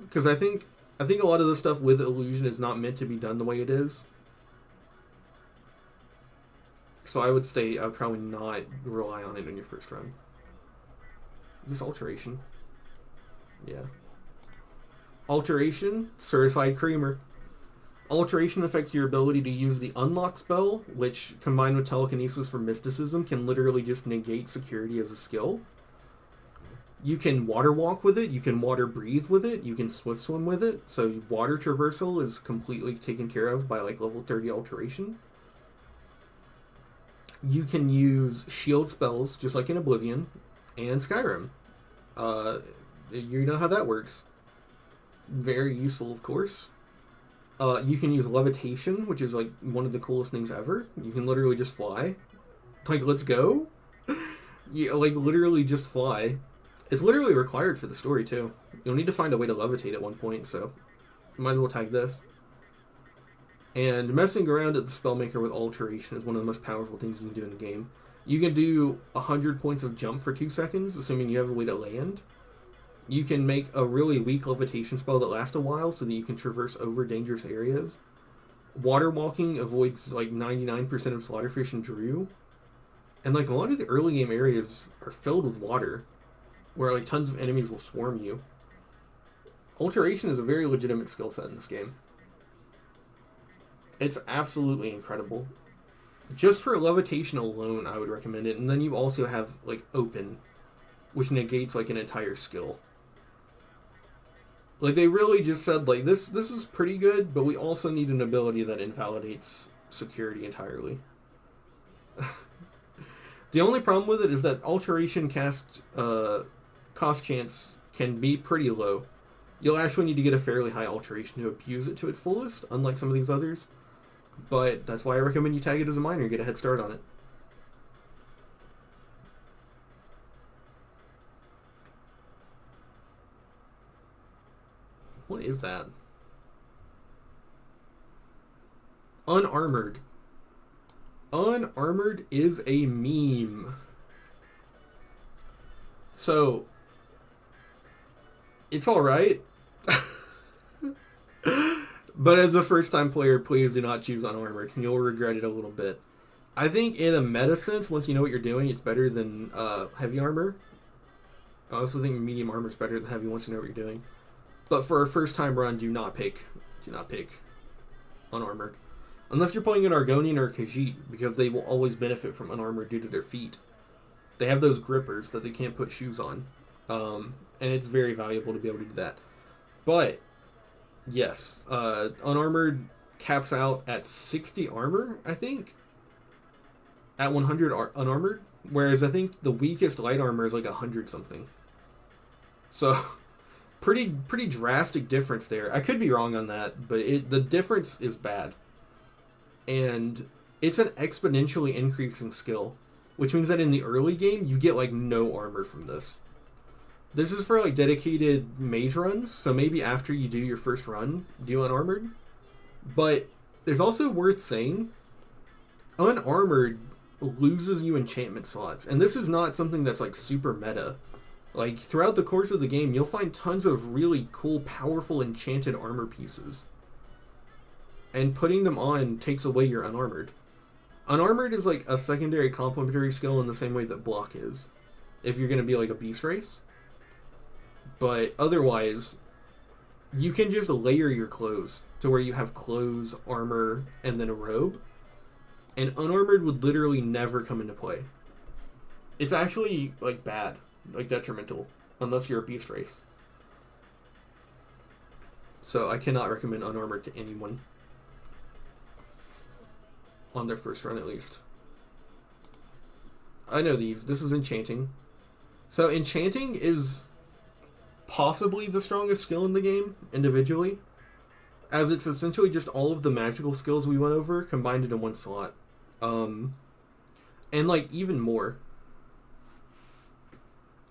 Because I think a lot of the stuff with illusion is not meant to be done the way it is. So I would probably not rely on it in your first run. Is this alteration? Yeah. Alteration, certified creamer. Alteration affects your ability to use the unlock spell, which combined with telekinesis for mysticism can literally just negate security as a skill. You can water walk with it, you can water breathe with it, you can swift swim with it, so water traversal is completely taken care of by like level 30 alteration. You can use shield spells, just like in Oblivion and Skyrim. You know how that works. Very useful, of course. You can use levitation, which is like one of the coolest things ever. You can literally just fly. Like, let's go. Yeah, like literally just fly. It's literally required for the story, too. You'll need to find a way to levitate at one point, so you might as well tag this. And messing around at the Spellmaker with Alteration is one of the most powerful things you can do in the game. You can do 100 points of jump for 2 seconds, assuming you have a way to land. You can make a really weak levitation spell that lasts a while so that you can traverse over dangerous areas. Water walking avoids like 99% of Slaughterfish and Drew. And like a lot of the early game areas are filled with water, where like tons of enemies will swarm you. Alteration is a very legitimate skill set in this game. It's absolutely incredible. Just for levitation alone, I would recommend it. And then you also have, like, open, which negates, like, an entire skill. Like, they really just said, like, this is pretty good, but we also need an ability that invalidates security entirely. The only problem with it is that alteration cost chance can be pretty low. You'll actually need to get a fairly high alteration to abuse it to its fullest, unlike some of these others. But that's why I recommend you tag it as a minor and get a head start on it. What is that? Unarmored. Unarmored is a meme. So, it's alright. But as a first-time player, please do not choose Unarmored. You'll regret it a little bit. I think in a meta sense, once you know what you're doing, it's better than Heavy Armor. I also think Medium Armor is better than Heavy once you know what you're doing. But for a first-time run, do not pick Unarmored. Unless you're playing an Argonian or a Khajiit, because they will always benefit from Unarmored due to their feet. They have those grippers that they can't put shoes on. And it's very valuable to be able to do that. But yes, Unarmored caps out at 60 armor, I think. At 100 Unarmored. Whereas I think the weakest light armor is like 100 something. So, pretty drastic difference there. I could be wrong on that, but the difference is bad. And it's an exponentially increasing skill. which means that in the early game, you get, like, no armor from this. This is for, like, dedicated mage runs, so maybe after you do your first run, do unarmored. But there's also worth saying, unarmored loses you enchantment slots, and this is not something that's, like, super meta. Like, throughout the course of the game, you'll find tons of really cool, powerful, enchanted armor pieces. And putting them on takes away your unarmored. Unarmored is like a secondary complementary skill in the same way that block is, if you're going to be like a beast race. But otherwise, you can just layer your clothes to where you have clothes, armor, and then a robe. And unarmored would literally never come into play. It's actually, like, bad, like, detrimental, unless you're a beast race. So I cannot recommend unarmored to anyone. On their first run, at least. I know these. This is enchanting. So enchanting is possibly the strongest skill in the game, individually, as it's essentially just all of the magical skills we went over combined into one slot. And, like, even more.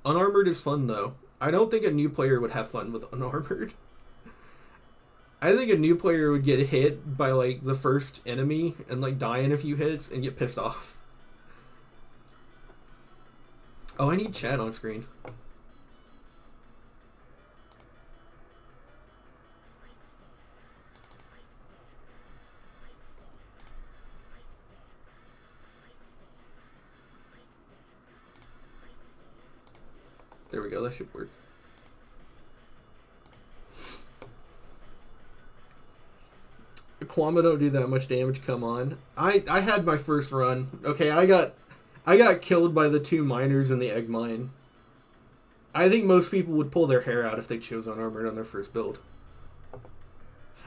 Unarmored is fun, though. I don't think a new player would have fun with unarmored. I think a new player would get hit by, like, the first enemy and, like, die in a few hits and get pissed off. Oh, I need chat on screen. There we go, that should work. Kwama don't do that much damage, come on. I had my first run. Okay, I got killed by the 2 miners in the egg mine. I think most people would pull their hair out if they chose unarmored on their first build.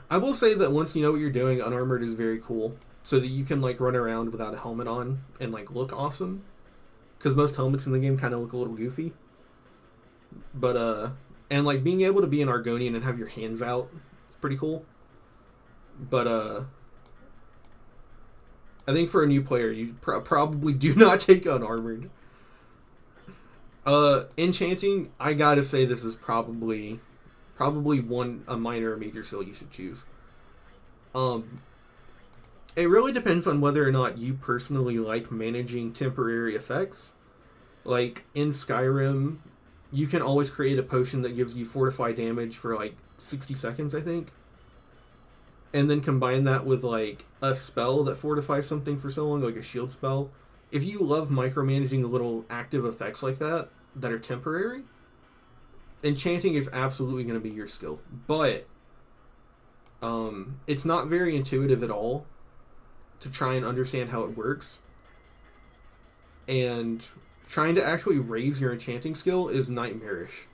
I will say that once you know what you're doing, unarmored is very cool. So that you can, like, run around without a helmet on and, like, look awesome. Because most helmets in the game kind of look a little goofy. But, and, like, being able to be an Argonian and have your hands out is pretty cool. But, I think for a new player, you probably do not take unarmored. Enchanting, I gotta say this is probably a minor or major skill you should choose. It really depends on whether or not you personally like managing temporary effects. Like, in Skyrim, you can always create a potion that gives you fortify damage for, like, 60 seconds, I think. And then combine that with, like, a spell that fortifies something for so long, like a shield spell. If you love micromanaging little active effects like that are temporary, enchanting is absolutely going to be your skill. But it's not very intuitive at all to try and understand how it works. And trying to actually raise your enchanting skill is nightmarish.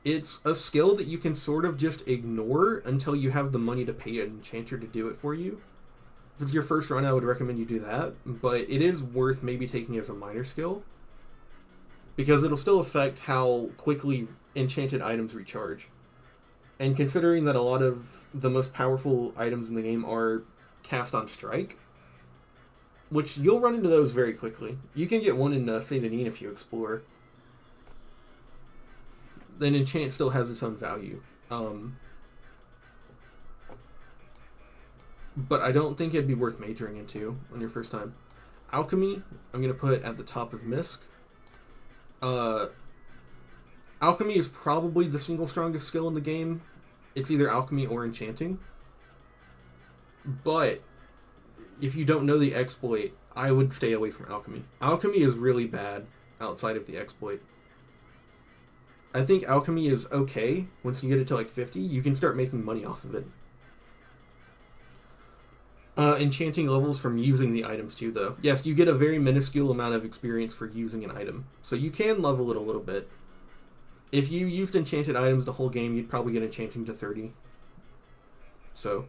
It's a skill that you can sort of just ignore until you have the money to pay an enchanter to do it for you. If it's your first run, I would recommend you do that, but it is worth maybe taking as a minor skill, because it'll still affect how quickly enchanted items recharge. And considering that a lot of the most powerful items in the game are cast on strike, which you'll run into those very quickly. You can get one in Saint Denis if you explore. Then enchant still has its own value. But I don't think it'd be worth majoring into on your first time. Alchemy, I'm going to put at the top of Misk. Alchemy is probably the single strongest skill in the game. It's either alchemy or enchanting. But if you don't know the exploit, I would stay away from alchemy. Alchemy is really bad outside of the exploit. I think alchemy is okay. Once you get it to like 50, you can start making money off of it. Enchanting levels from using the items too, though. Yes, you get a very minuscule amount of experience for using an item. So you can level it a little bit. If you used enchanted items the whole game, you'd probably get enchanting to 30. So.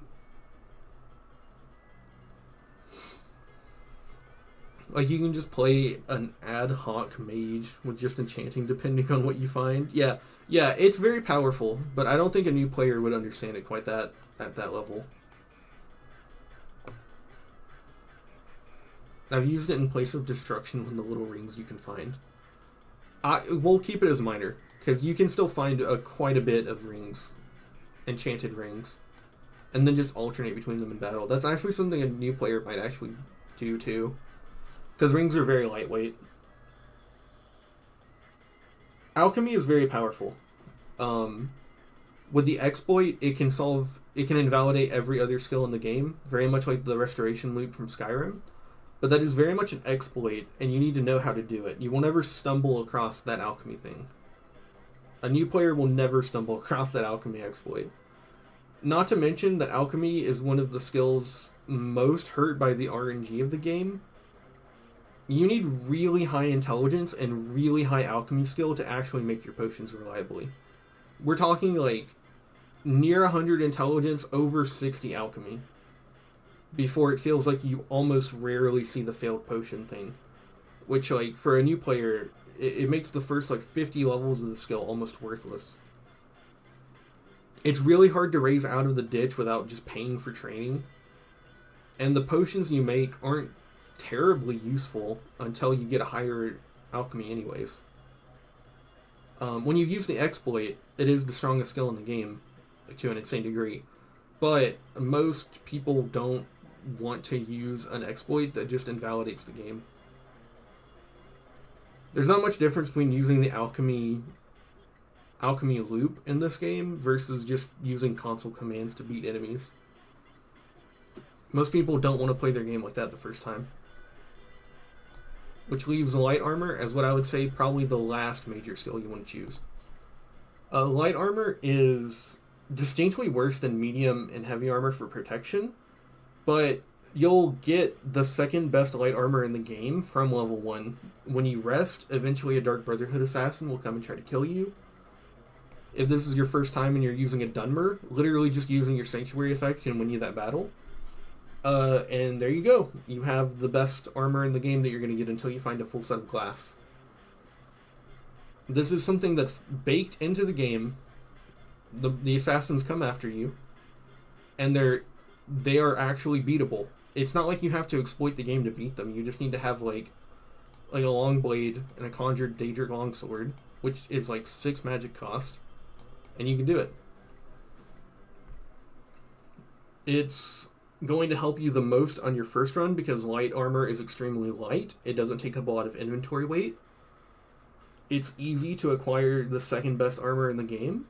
Like, you can just play an ad hoc mage with just enchanting depending on what you find. Yeah, it's very powerful, but I don't think a new player would understand it quite at that level. I've used it in place of destruction with the little rings you can find. We'll keep it as minor, because you can still find quite a bit of rings, enchanted rings, and then just alternate between them in battle. That's actually something a new player might actually do too, because rings are very lightweight. Alchemy is very powerful. With the exploit, it can invalidate every other skill in the game, very much like the restoration loop from Skyrim. But that is very much an exploit, and you need to know how to do it. You will never stumble across that alchemy thing. A new player will never stumble across that alchemy exploit. Not to mention that alchemy is one of the skills most hurt by the RNG of the game. You need really high intelligence and really high alchemy skill to actually make your potions reliably. We're talking like near 100 intelligence, over 60 alchemy, before it feels like you almost rarely see the failed potion thing. Which, like, for a new player, it makes the first, like, 50 levels of the skill almost worthless. It's really hard to raise out of the ditch without just paying for training. And the potions you make aren't terribly useful until you get a higher alchemy anyways. When you use the exploit, it is the strongest skill in the game, like, to an insane degree. But most people don't want to use an exploit that just invalidates the game. There's not much difference between using the alchemy loop in this game versus just using console commands to beat enemies. Most people don't want to play their game like that the first time. Which leaves light armor as what I would say probably the last major skill you want to choose. Light armor is distinctly worse than medium and heavy armor for protection, but you'll get the second best light armor in the game from level 1. When you rest, eventually a Dark Brotherhood assassin will come and try to kill you. If this is your first time and you're using a Dunmer, literally just using your Sanctuary effect can win you that battle. And there you go. You have the best armor in the game that you're going to get until you find a full set of glass. This is something that's baked into the game. The assassins come after you, and they are actually beatable. It's not like you have to exploit the game to beat them. You just need to have like a long blade and a conjured Daedric longsword, which is like 6 magic cost, and you can do it. It's going to help you the most on your first run because light armor is extremely light. It doesn't take up a lot of inventory weight. It's easy to acquire the second best armor in the game.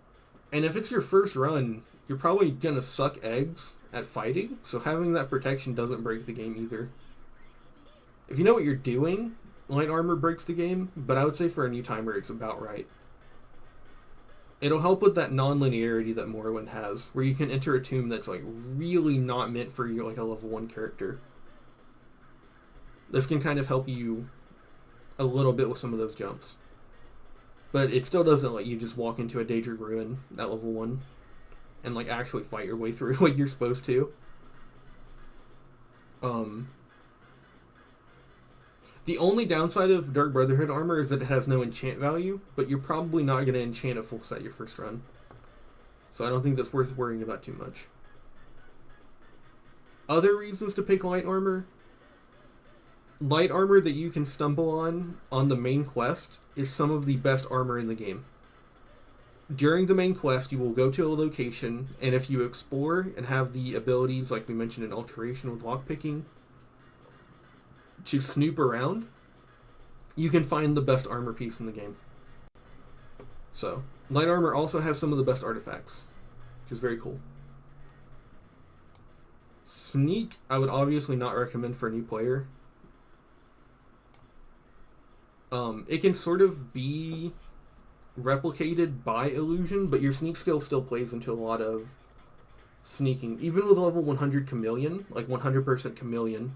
And if it's your first run, you're probably going to suck eggs at fighting, so having that protection doesn't break the game either. If you know what you're doing, light armor breaks the game, but I would say for a new timer it's about right. It'll help with that non-linearity that Morrowind has, where you can enter a tomb that's like really not meant for you, like a level 1 character. This can kind of help you a little bit with some of those jumps. But it still doesn't let you just walk into a Daedric Ruin at level 1 and like actually fight your way through like you're supposed to. The only downside of Dark Brotherhood armor is that it has no enchant value, but you're probably not going to enchant a full set your first run. So I don't think that's worth worrying about too much. Other reasons to pick light armor? Light armor that you can stumble on the main quest is some of the best armor in the game. During the main quest, you will go to a location, and if you explore and have the abilities, like we mentioned in Alteration with lockpicking, to snoop around, you can find the best armor piece in the game. So, light armor also has some of the best artifacts, which is very cool. Sneak, I would obviously not recommend for a new player. It can sort of be replicated by illusion, but your sneak skill still plays into a lot of sneaking. Even with level 100 chameleon, like 100% chameleon,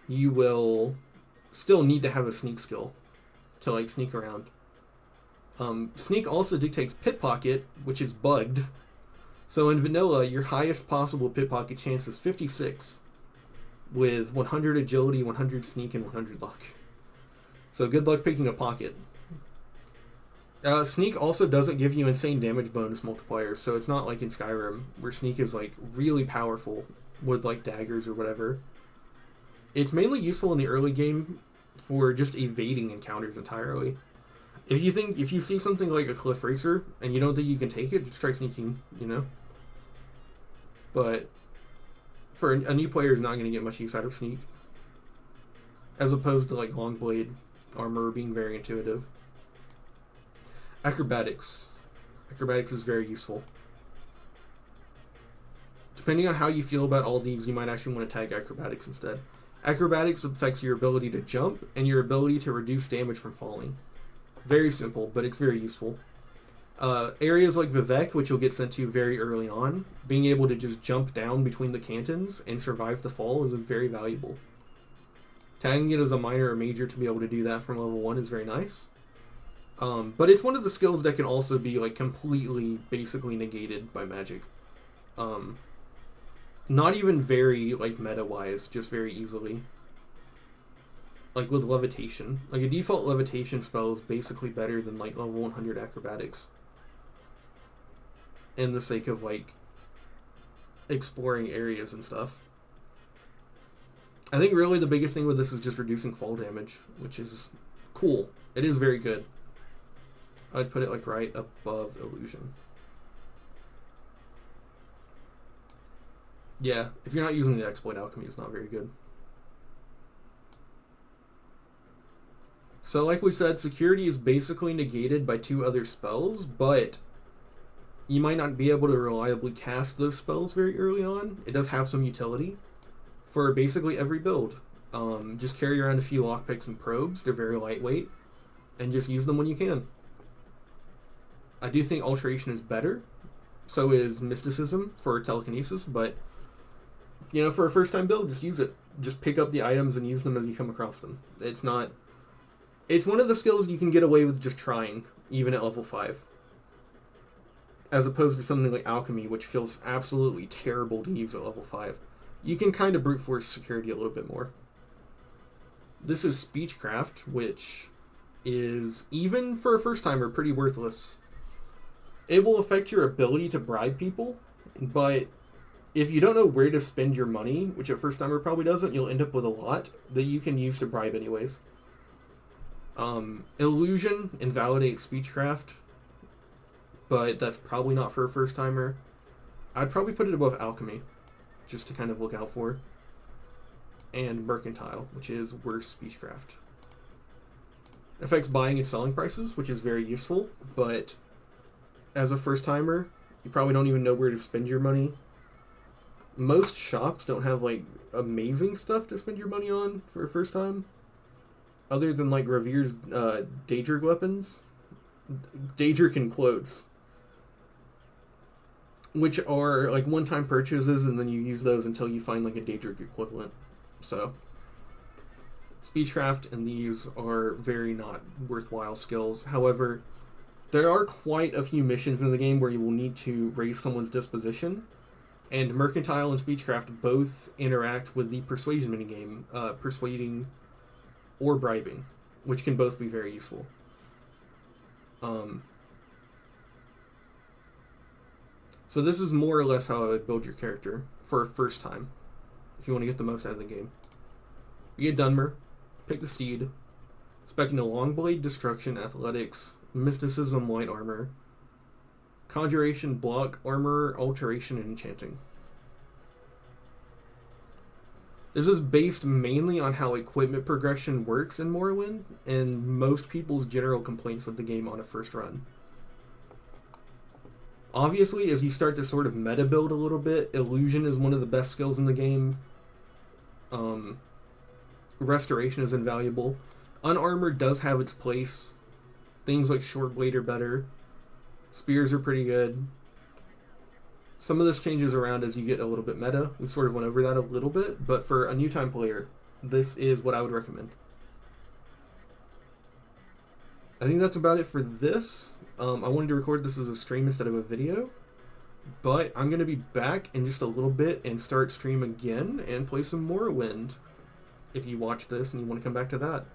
you will still need to have a sneak skill to like sneak around. Sneak also dictates pickpocket, which is bugged. So in vanilla, your highest possible pickpocket chance is 56, with 100 agility, 100 sneak, and 100 luck. So good luck picking a pocket. Sneak also doesn't give you insane damage bonus multipliers, so it's not like in Skyrim, where sneak is like really powerful with like daggers or whatever. It's mainly useful in the early game for just evading encounters entirely. If you see something like a cliff racer and you don't think you can take it, just try sneaking, you know. But for a new player, is not going to get much use out of sneak, as opposed to like long blade armor being very intuitive. Acrobatics. Acrobatics is very useful. Depending on how you feel about all these, you might actually want to tag acrobatics instead. Acrobatics affects your ability to jump and your ability to reduce damage from falling. Very simple, but it's very useful. Areas like Vivek, which you'll get sent to very early on, being able to just jump down between the cantons and survive the fall is very valuable. Tagging it as a minor or major to be able to do that from level 1 is very nice. But it's one of the skills that can also be like completely, basically negated by magic. Not even very like meta-wise, just very easily. Like with levitation. Like a default levitation spell is basically better than like level 100 acrobatics. In the sake of like exploring areas and stuff. I think really the biggest thing with this is just reducing fall damage, which is cool. It is very good. I'd put it like right above illusion. Yeah, if you're not using the exploit alchemy, it's not very good. So like we said, security is basically negated by 2 other spells, but you might not be able to reliably cast those spells very early on. It does have some utility for basically every build. Just carry around a few lockpicks and probes. They're very lightweight, and just use them when you can. I do think alteration is better. So is mysticism for telekinesis, but you know, for a first-time build, just use it. Just pick up the items and use them as you come across them. It's one of the skills you can get away with just trying, even at level 5. As opposed to something like alchemy, which feels absolutely terrible to use at level 5. You can kind of brute force security a little bit more. This is speechcraft, which is, even for a first-timer, pretty worthless. It will affect your ability to bribe people, but if you don't know where to spend your money, which a first-timer probably doesn't, you'll end up with a lot that you can use to bribe anyways. Illusion invalidates speechcraft, but that's probably not for a first-timer. I'd probably put it above alchemy, just to kind of look out for. And mercantile, which is worse speechcraft. It affects buying and selling prices, which is very useful, but as a first-timer, you probably don't even know where to spend your money. Most shops don't have like amazing stuff to spend your money on for a first time, other than like Revere's Daedric weapons, Daedric in quotes, which are like one-time purchases, and then you use those until you find like a Daedric equivalent. So speechcraft and these are very not worthwhile skills. However, there are quite a few missions in the game where you will need to raise someone's disposition. And mercantile and speechcraft both interact with the persuasion minigame, persuading or bribing, which can both be very useful. So this is more or less how I would build your character for a first time, if you want to get the most out of the game. Be a Dunmer, pick the steed, expecting a long blade, destruction, athletics, mysticism, light armor, conjuration, block, armor, alteration, and enchanting. This is based mainly on how equipment progression works in Morrowind, and most people's general complaints with the game on a first run. Obviously, as you start to sort of meta build a little bit, illusion is one of the best skills in the game. Restoration is invaluable. Unarmored does have its place. Things like short blade are better. Spears are pretty good. Some of this changes around as you get a little bit meta. We sort of went over that a little bit, but for a new time player, this is what I would recommend. I think that's about it for this. I wanted to record this as a stream instead of a video, but I'm going to be back in just a little bit and start stream again and play some Morrowind if you watch this and you want to come back to that.